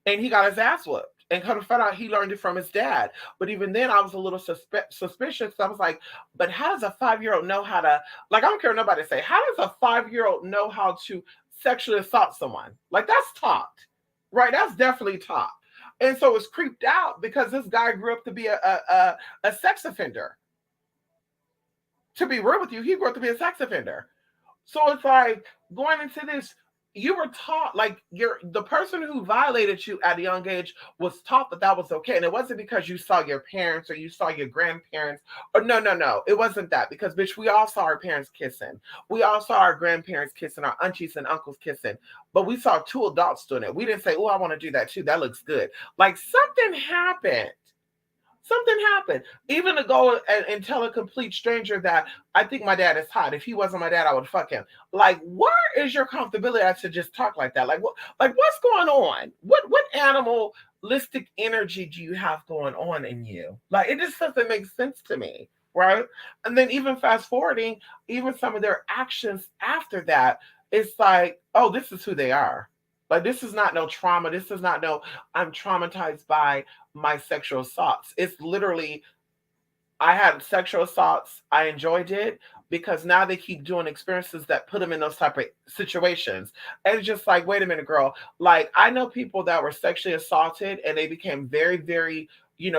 and he got his ass whooped. And come to find out, he learned it from his dad. But even then, I was a little suspicious. I was like, but how does a 5-year-old know how to, like, I don't care what nobody say, how does a 5-year-old know how to sexually assault someone? Like, that's taught, right? That's definitely taught. And so it's creeped out because this guy grew up to be a sex offender. To be real with you, he grew up to be a sex offender. So it's like going into this, you were taught, like the person who violated you at a young age was taught that that was okay. And it wasn't because you saw your parents or you saw your grandparents, or no, it wasn't that. Because bitch, we all saw our parents kissing. We all saw our grandparents kissing, our aunties and uncles kissing. But we saw 2 adults doing it. We didn't say, oh, I want to do that too. That looks good. Like something happened. Something happened. Even to go and tell a complete stranger that I think my dad is hot. If he wasn't my dad, I would fuck him. Like, where is your comfortability to just talk like that? Like, what? Like, what's going on? What animalistic energy do you have going on in you? Like, it just doesn't make sense to me, right? And then even fast forwarding, even some of their actions after that, it's like, oh, this is who they are. Like, this is not no trauma. This is not no, I'm traumatized by my sexual assaults. It's literally, I had sexual assaults. I enjoyed it because now they keep doing experiences that put them in those type of situations. And it's just like, wait a minute, girl. Like, I know people that were sexually assaulted and they became very, very,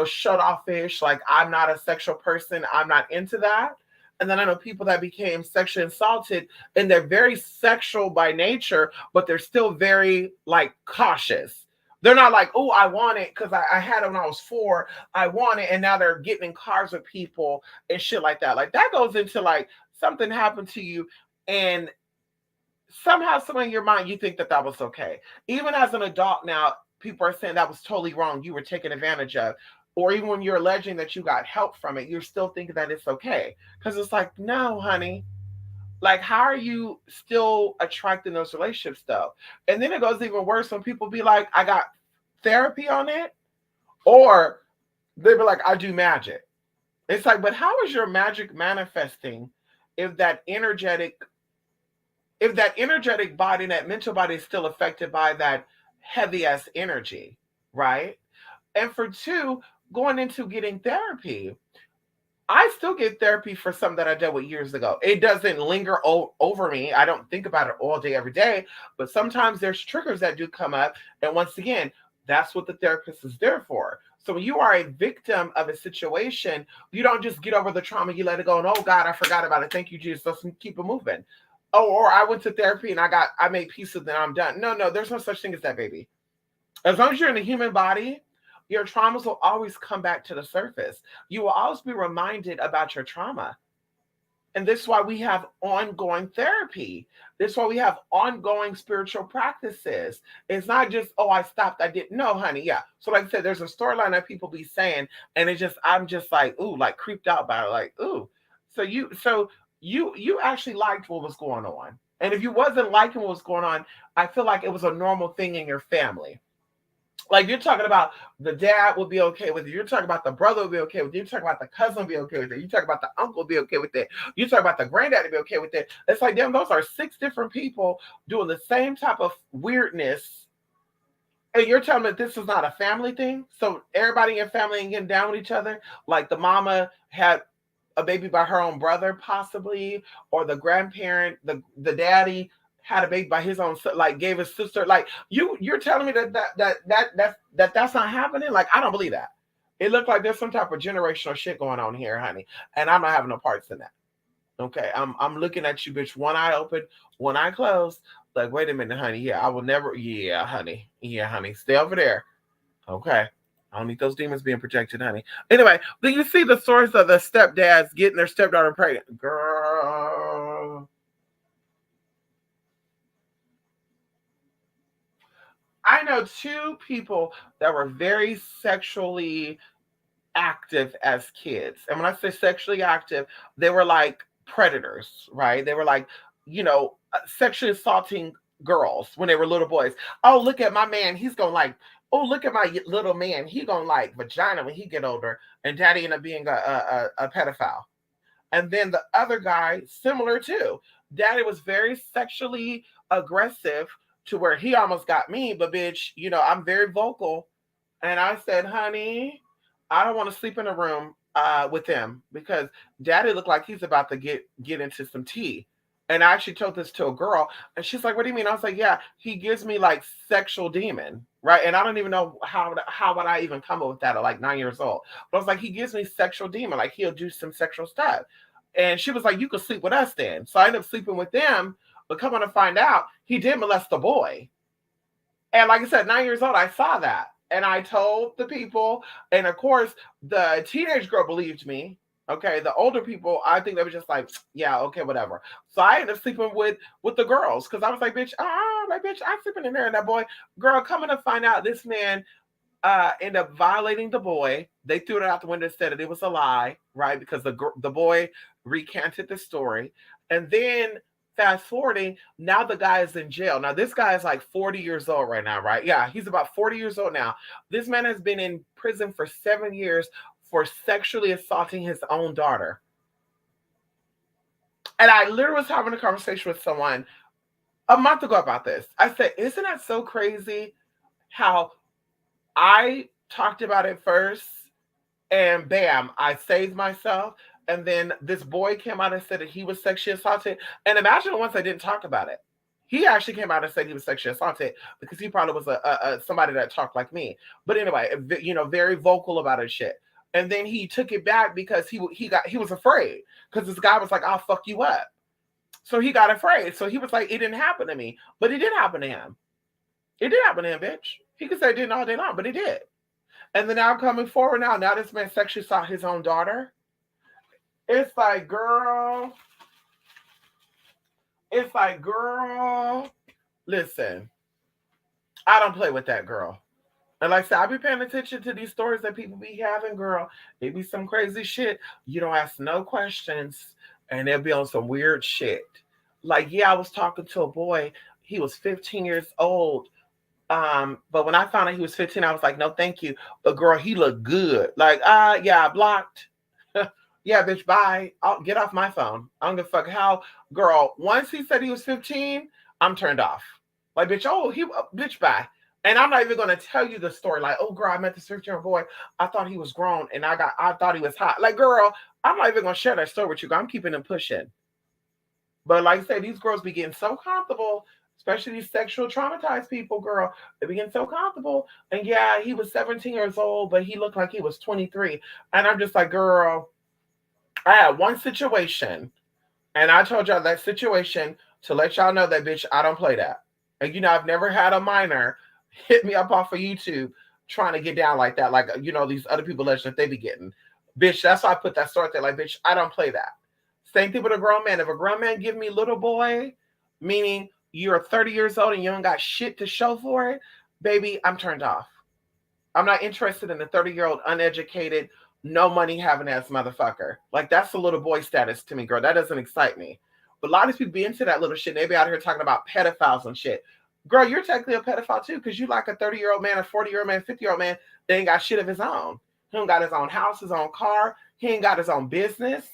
shut offish. Like, I'm not a sexual person. I'm not into that. And then I know people that became sexually assaulted and they're very sexual by nature, but they're still very like cautious. They're not like, oh, I want it because I had it when I was 4. I want it. And now they're getting in cars with people and shit like that. Like that goes into like something happened to you and somehow, somewhere in your mind, you think that that was okay. Even as an adult now, people are saying that was totally wrong. You were taken advantage of. Or even when you're alleging that you got help from it, you're still thinking that it's okay. Because it's like, no, honey. Like, how are you still attracting those relationships though? And then it goes even worse when people be like, I got therapy on it. Or they be like, I do magic. It's like, but how is your magic manifesting if that energetic body, that mental body is still affected by that heavy ass energy, right? And for two, going into getting therapy, I still get therapy for something that I dealt with years ago. It doesn't linger over me. I don't think about it all day, every day, but sometimes there's triggers that do come up. And once again, that's what the therapist is there for. So when you are a victim of a situation, you don't just get over the trauma, you let it go, and oh God, I forgot about it. Thank you, Jesus. Let's keep it moving. Oh, or I went to therapy and I made peace with it and I'm done. No, there's no such thing as that, baby. As long as you're in the human body, your traumas will always come back to the surface. You will always be reminded about your trauma. And this is why we have ongoing therapy. This is why we have ongoing spiritual practices. It's not just, oh, I stopped, I didn't. No, honey, yeah. So like I said, there's a storyline that people be saying, and I'm just like, ooh, like creeped out by it, like, ooh. So you actually liked what was going on. And if you wasn't liking what was going on, I feel like it was a normal thing in your family. Like you're talking about the dad will be okay with it. You're talking about the brother will be okay with it. You're talking about the cousin will be okay with it. You talk about the uncle will be okay with it. You talk about the granddad will be okay with it. It's like, damn, those are 6 different people doing the same type of weirdness. And you're telling me that this is not a family thing? So everybody in your family ain't getting down with each other? Like the mama had a baby by her own brother, possibly, or the grandparent, the daddy had a baby by his own, like gave his sister. Like you're telling me that's not happening. Like I don't believe that. It looked like there's some type of generational shit going on here, honey, and I'm not having no parts in that. Okay, I'm looking at you, bitch. One eye open, one eye closed. Like, wait a minute, honey. Yeah, I will never. Yeah, honey. Yeah, honey. Stay over there. Okay. I don't need those demons being protected, honey. Anyway, do you see the stories of the stepdads getting their stepdaughter pregnant? Girl. I know 2 people that were very sexually active as kids. And when I say sexually active, they were like predators, right? They were like, sexually assaulting girls when they were little boys. Oh, look at my man. He's going to like, oh, look at my little man. He going to like vagina when he get older. And daddy ended up being a pedophile. And then the other guy, similar too. Daddy was very sexually aggressive to where he almost got me, but bitch, I'm very vocal. And I said, honey, I don't want to sleep in a room with him because daddy looked like he's about to get into some tea. And I actually told this to a girl, and she's like, what do you mean? I was like, yeah, he gives me like sexual demon, right? And I don't even know how would I even come up with that at like 9 years old. But I was like, he gives me sexual demon, like he'll do some sexual stuff. And she was like, you could sleep with us then. So I ended up sleeping with them, but coming to find out, he did molest the boy. And like I said, 9 years old, I saw that. And I told the people, and of course, the teenage girl believed me. Okay, the older people, I think they were just like, yeah, okay, whatever. So I ended up sleeping with the girls because I was like, bitch, I'm sleeping in there. And that boy, girl, coming to find out, this man ended up violating the boy. They threw it out the window and said that it was a lie, right? Because the boy recanted the story. And then fast forwarding, now the guy is in jail. Now this guy is like 40 years old right now, right? Yeah, he's about 40 years old now. This man has been in prison for 7 years for sexually assaulting his own daughter. And I literally was having a conversation with someone a month ago about this. I said, isn't that so crazy how I talked about it first and bam, I saved myself. And then this boy came out and said that he was sexually assaulted. And imagine once I didn't talk about it. He actually came out and said he was sexually assaulted because he probably was a somebody that talked like me. But anyway, very vocal about his shit. And then he took it back because he was afraid because this guy was like, "I'll fuck you up." So he got afraid. So he was like, "It didn't happen to me," but it did happen to him. It did happen to him, bitch. He could say it didn't all day long, but it did. And then now coming forward now this man sexually saw his own daughter. It's like, girl. It's like, girl. Listen, I don't play with that, girl. And like I said, I be paying attention to these stories that people be having, girl. They be some crazy shit. You don't ask no questions, and they'll be on some weird shit. Like, yeah, I was talking to a boy. He was 15 years old. But when I found out he was 15, I was like, no, thank you. But girl, he looked good. Like, yeah, I blocked. Yeah, bitch, bye. I'll get off my phone. I don't give a fuck how. Girl, once he said he was 15, I'm turned off. Like, bitch, bitch, bye. And I'm not even gonna tell you the story. Like, oh, girl, I met this 15-year-old boy. I thought he was grown, and I thought he was hot. Like, girl, I'm not even gonna share that story with you. I'm keeping him pushing. But like I said, these girls be getting so comfortable, especially these sexual traumatized people, girl. They be getting so comfortable. And yeah, he was 17 years old, but he looked like he was 23. And I'm just like, girl, I had one situation, and I told y'all that situation to let y'all know that, bitch, I don't play that. And I've never had a minor hit me up off of YouTube trying to get down like that. Like, these other people that they be getting. Bitch, that's why I put that story there. Like, bitch, I don't play that. Same thing with a grown man. If a grown man give me little boy, meaning you're 30 years old and you don't got shit to show for it, baby, I'm turned off. I'm not interested in a 30-year-old uneducated, no money having ass motherfucker. Like, that's the little boy status to me, girl. That doesn't excite me. But a lot of people be into that little shit. They be out here talking about pedophiles and shit. Girl, you're technically a pedophile too, because you like a 30-year-old man, a 40-year-old man, 50-year-old man that ain't got shit of his own. He don't got his own house, his own car. He ain't got his own business.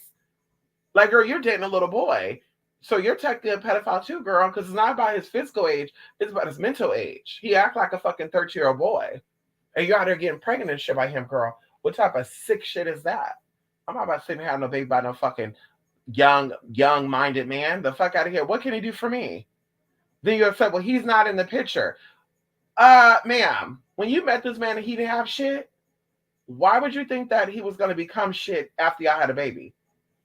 Like, girl, you're dating a little boy. So you're technically a pedophile too, girl, because it's not about his physical age. It's about his mental age. He act like a fucking 30-year-old boy. And you're out there getting pregnant and shit by him, girl. What type of sick shit is that? I'm not about sitting here having no baby by no fucking young-minded man. The fuck out of here. What can he do for me? Then you're upset, well, he's not in the picture. Ma'am, when you met this man and he didn't have shit, why would you think that he was going to become shit after y'all had a baby?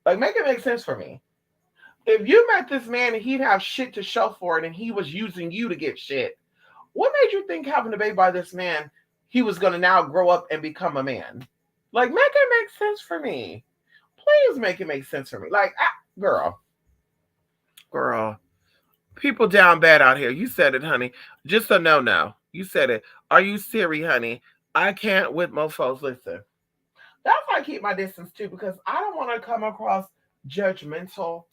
Like, make it make sense for me. If you met this man and he'd have shit to show for it and he was using you to get shit, what made you think having a baby by this man, he was going to now grow up and become a man? Like, make it make sense for me. Please make it make sense for me. Like, girl, people down bad out here. You said it, honey. Just a no. You said it. Are you Siri, honey? I can't with mofos. Listen. That's why I keep my distance too, because I don't want to come across judgmental.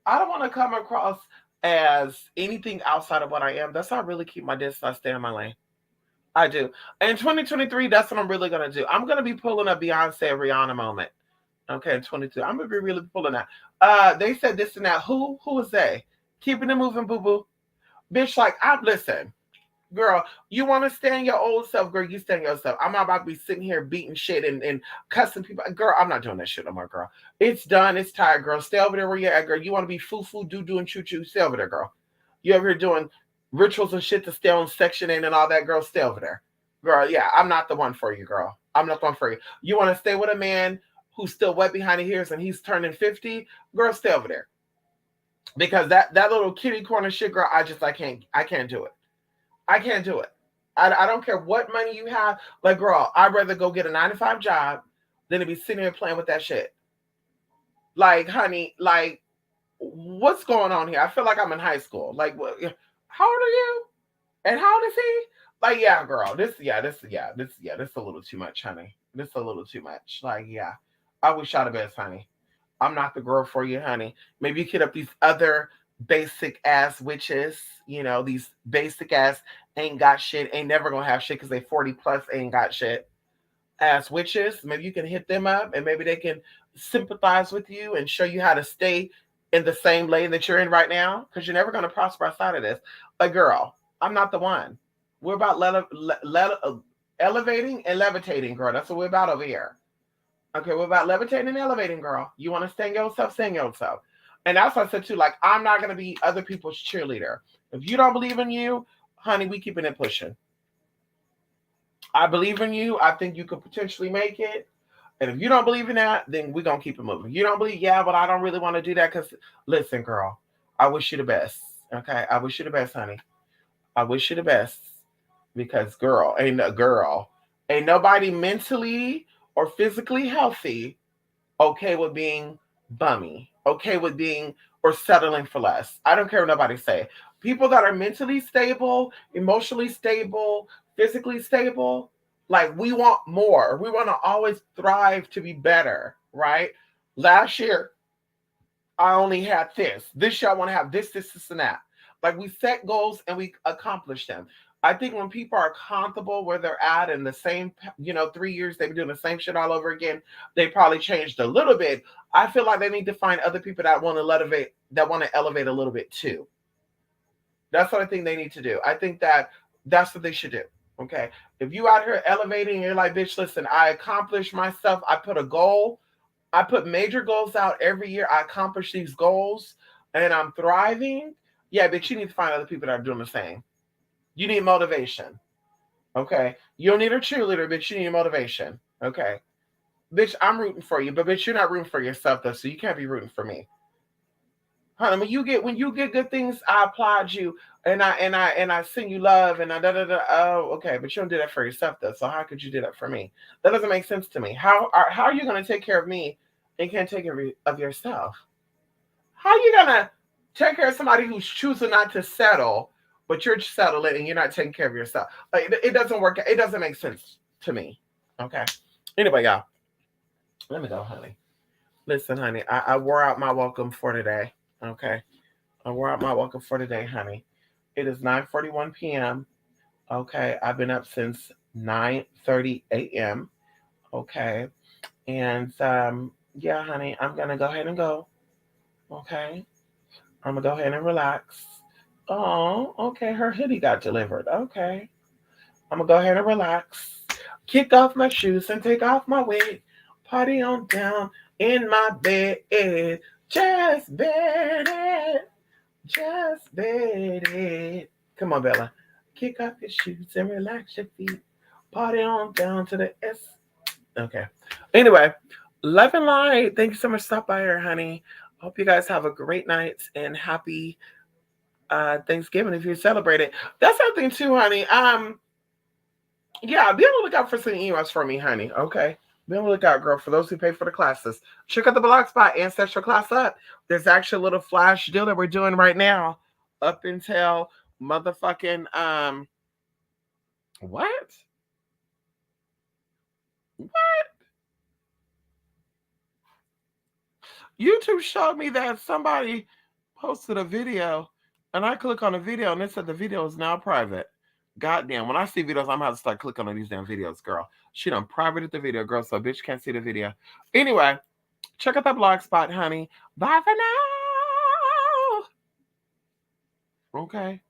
I don't want to come across as anything outside of what I am. That's why I really keep my distance. I stay in my lane. I do. In 2023, that's what I'm really going to do. I'm going to be pulling a Beyonce Rihanna moment. Okay, in 22. I'm going to be really pulling that. They said this and that. Who is they? Keeping it moving, boo-boo. Bitch, like, listen. Girl, you want to stand your old self, girl, you stand yourself. I'm not about to be sitting here beating shit and cussing people. Girl, I'm not doing that shit no more, girl. It's done. It's tired, girl. Stay over there where you're at, girl. You want to be foo-foo, doo-doo, and choo-choo, stay over there, girl. You over here doing rituals and shit to stay on Section 8 and all that, girl, stay over there. Girl, yeah, I'm not the one for you, girl. I'm not the one for you. You want to stay with a man who's still wet behind the ears and he's turning 50? Girl, stay over there. Because that little kitty corner shit, girl, I can't do it. I can't do it. I don't care what money you have. Like, girl, I'd rather go get a 9-to-5 job than to be sitting here playing with that shit. Like, honey, like, what's going on here? I feel like I'm in high school. Like, what? How old are you? And how old is he? Like, yeah, girl, this a little too much, honey. This a little too much. Like, yeah, I wish I'd have been, honey. I'm not the girl for you, honey. Maybe you hit up these other basic ass witches, these basic ass ain't got shit, ain't never gonna have shit because they 40 plus ain't got shit ass witches. Maybe you can hit them up and maybe they can sympathize with you and show you how to stay in the same lane that you're in right now, because you're never going to prosper outside of this. Like, girl, I'm not the one. We're about elevating and levitating, girl. That's what we're about over here. Okay, we're about levitating and elevating, girl. You want to stand yourself, stand yourself. And that's what I said too. Like, I'm not going to be other people's cheerleader. If you don't believe in you, honey, we keeping it pushing. I believe in you. I think you could potentially make it. And if you don't believe in that, then we're gonna keep it moving. You don't believe, yeah, but I don't really want to do that because listen, girl, I wish you the best. Okay. I wish you the best, honey. I wish you the best. Because girl, ain't nobody mentally or physically healthy okay with being bummy, okay with being or settling for less. I don't care what nobody say. People that are mentally stable, emotionally stable, physically stable, like we want more. We want to always thrive to be better, right? Last year, I only had this. This year, I want to have this, and that. Like we set goals and we accomplish them. I think when people are comfortable where they're at in the same, 3 years, they've been doing the same shit all over again. They probably changed a little bit. I feel like they need to find other people that want to elevate a little bit too. That's what I think they need to do. I think that's what they should do. Okay. If you out here elevating, you're like, bitch, listen, I accomplished myself. I put a goal. I put major goals out every year. I accomplish these goals and I'm thriving. Yeah, but you need to find other people that are doing the same. You need motivation. Okay. You don't need a cheerleader, bitch. You need motivation. Okay. Bitch, I'm rooting for you, but bitch, you're not rooting for yourself though, so you can't be rooting for me. Honey, when you get good things, I applaud you and I send you love and I da da da. Oh, okay, but you don't do that for yourself though. So how could you do that for me? That doesn't make sense to me. How are you gonna take care of me and can't take care of yourself? How are you gonna take care of somebody who's choosing not to settle, but you're settling and you're not taking care of yourself? Like it doesn't work. It doesn't make sense to me. Okay. Anyway, y'all, let me go, honey. Listen, honey, I wore out my welcome for today. Okay. I wore out my welcome for today, honey. It is 9:41 p.m. Okay. I've been up since 9:30 a.m. Okay. And yeah, honey, I'm gonna go ahead and go. Okay. I'm gonna go ahead and relax. Oh, okay. Her hoodie got delivered. Okay. I'm gonna go ahead and relax. Kick off my shoes and take off my wig. Party on down in my bed. Just bed. Just baby. Come on, Bella. Kick off your shoes and relax your feet. Party on down to the S. Okay. Anyway, love and light. Thank you so much for stopping by here, honey. Hope you guys have a great night and happy Thanksgiving if you celebrate it. That's something too, honey. Yeah, be on the lookout for some emails for me, honey. Okay. Be on the lookout, girl, for those who pay for the classes. Check out the blog spot, Ancestral Class Up. There's actually a little flash deal that we're doing right now up until motherfucking what? What? YouTube showed me that somebody posted a video and I click on the video and it said the video is now private. Goddamn, when I see videos, I'm gonna have to start clicking on these damn videos, girl. She done privated the video, girl, so a bitch can't see the video. Anyway, check out that blog spot, honey. Bye for now. Okay.